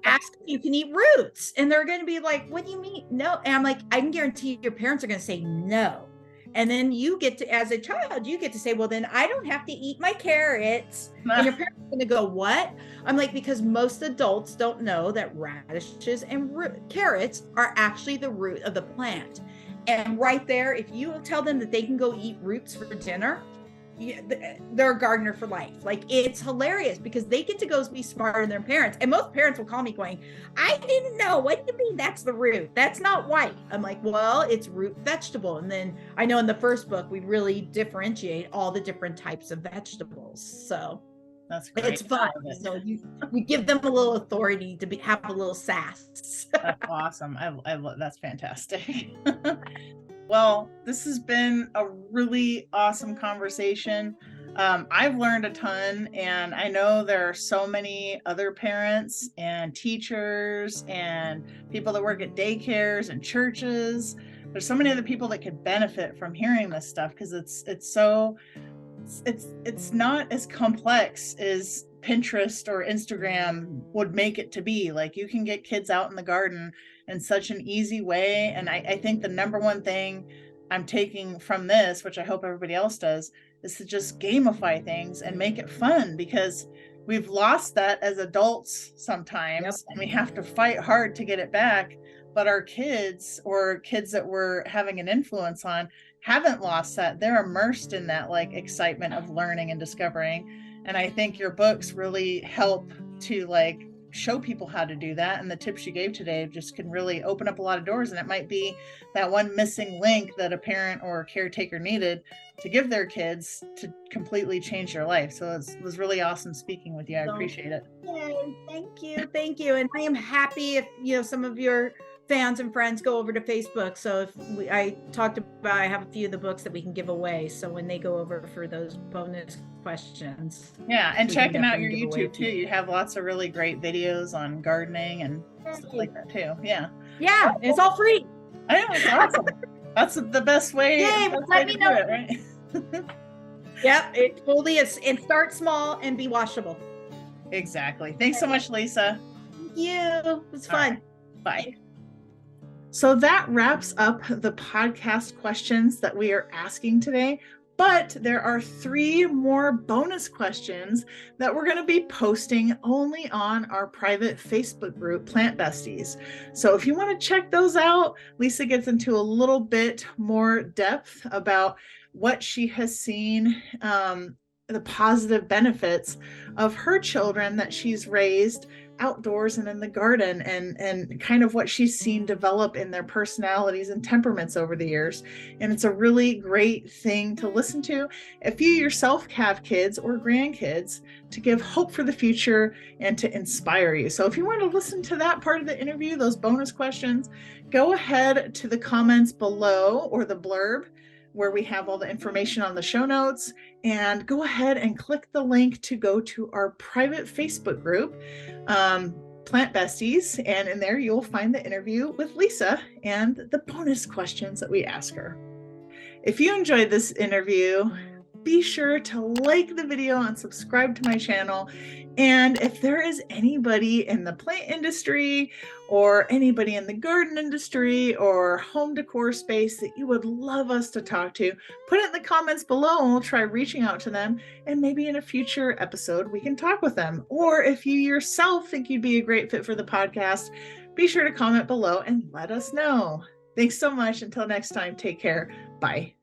Ask if you can eat roots. And they're going to be like, what do you mean? No. And I'm like, I can guarantee your parents are going to say no. And then you get to, as a child, you get to say, well, then I don't have to eat my carrots. And your parents are going to go, what? I'm like, because most adults don't know that radishes and carrots are actually the root of the plant. And right there, if you tell them that they can go eat roots for dinner, they're a gardener for life. Like, it's hilarious because they get to go be smarter than their parents. And most parents will call me going, I didn't know. What do you mean that's the root? That's not white. I'm like, well, it's root vegetable. And then I know in the first book, we really differentiate all the different types of vegetables. So that's great. It's fun. So you give them a little authority to have a little sass. That's awesome. I love, that's fantastic. Well, this has been a really awesome conversation. I've learned a ton, and I know there are so many other parents and teachers and people that work at daycares and churches. There's so many other people that could benefit from hearing this stuff because it's not as complex as Pinterest or Instagram would make it to be. Like, you can get kids out in the garden in such an easy way. And I think the number one thing I'm taking from this, which I hope everybody else does, is to just gamify things and make it fun, because we've lost that as adults sometimes. Yep. And we have to fight hard to get it back. But our kids, or kids that we're having an influence on, haven't lost that. They're immersed in that like excitement of learning and discovering. And I think your books really help to like show people how to do that. And the tips you gave today just can really open up a lot of doors. And it might be that one missing link that a parent or a caretaker needed to give their kids to completely change their life. So it was really awesome speaking with you. I appreciate it. Yay, thank you. Thank you. And I am happy if, you know, some of your fans and friends go over to Facebook. So if I talked about, I have a few of the books that we can give away. So when they go over for those bonus questions. Yeah. And checking out your YouTube too. You have lots of really great videos on gardening and stuff like that too. Yeah. Yeah. It's all free. I know. It's awesome. That's the best way. Yay, let me know. It, right? Yep. It totally is. And start small and be washable. Exactly. Thanks so much, Lisa. Thank you. It was fun. Right. Bye. So that wraps up the podcast questions that we are asking today. But there are 3 more bonus questions that we're going to be posting only on our private Facebook group, Plant Besties. So if you want to check those out, Lisa gets into a little bit more depth about what she has seen, the positive benefits of her children that she's raised outdoors and in the garden, and kind of what she's seen develop in their personalities and temperaments over the years. And it's a really great thing to listen to if you yourself have kids or grandkids, to give hope for the future and to inspire you. So if you want to listen to that part of the interview, those bonus questions, go ahead to the comments below or the blurb where we have all the information on the show notes, and go ahead and click the link to go to our private Facebook group, Plant Besties. And in there, you'll find the interview with Lisa and the bonus questions that we ask her. If you enjoyed this interview, be sure to like the video and subscribe to my channel. And if there is anybody in the plant industry or anybody in the garden industry or home decor space that you would love us to talk to, put it in the comments below and we'll try reaching out to them. And maybe in a future episode, we can talk with them. Or if you yourself think you'd be a great fit for the podcast, be sure to comment below and let us know. Thanks so much. Until next time, take care. Bye.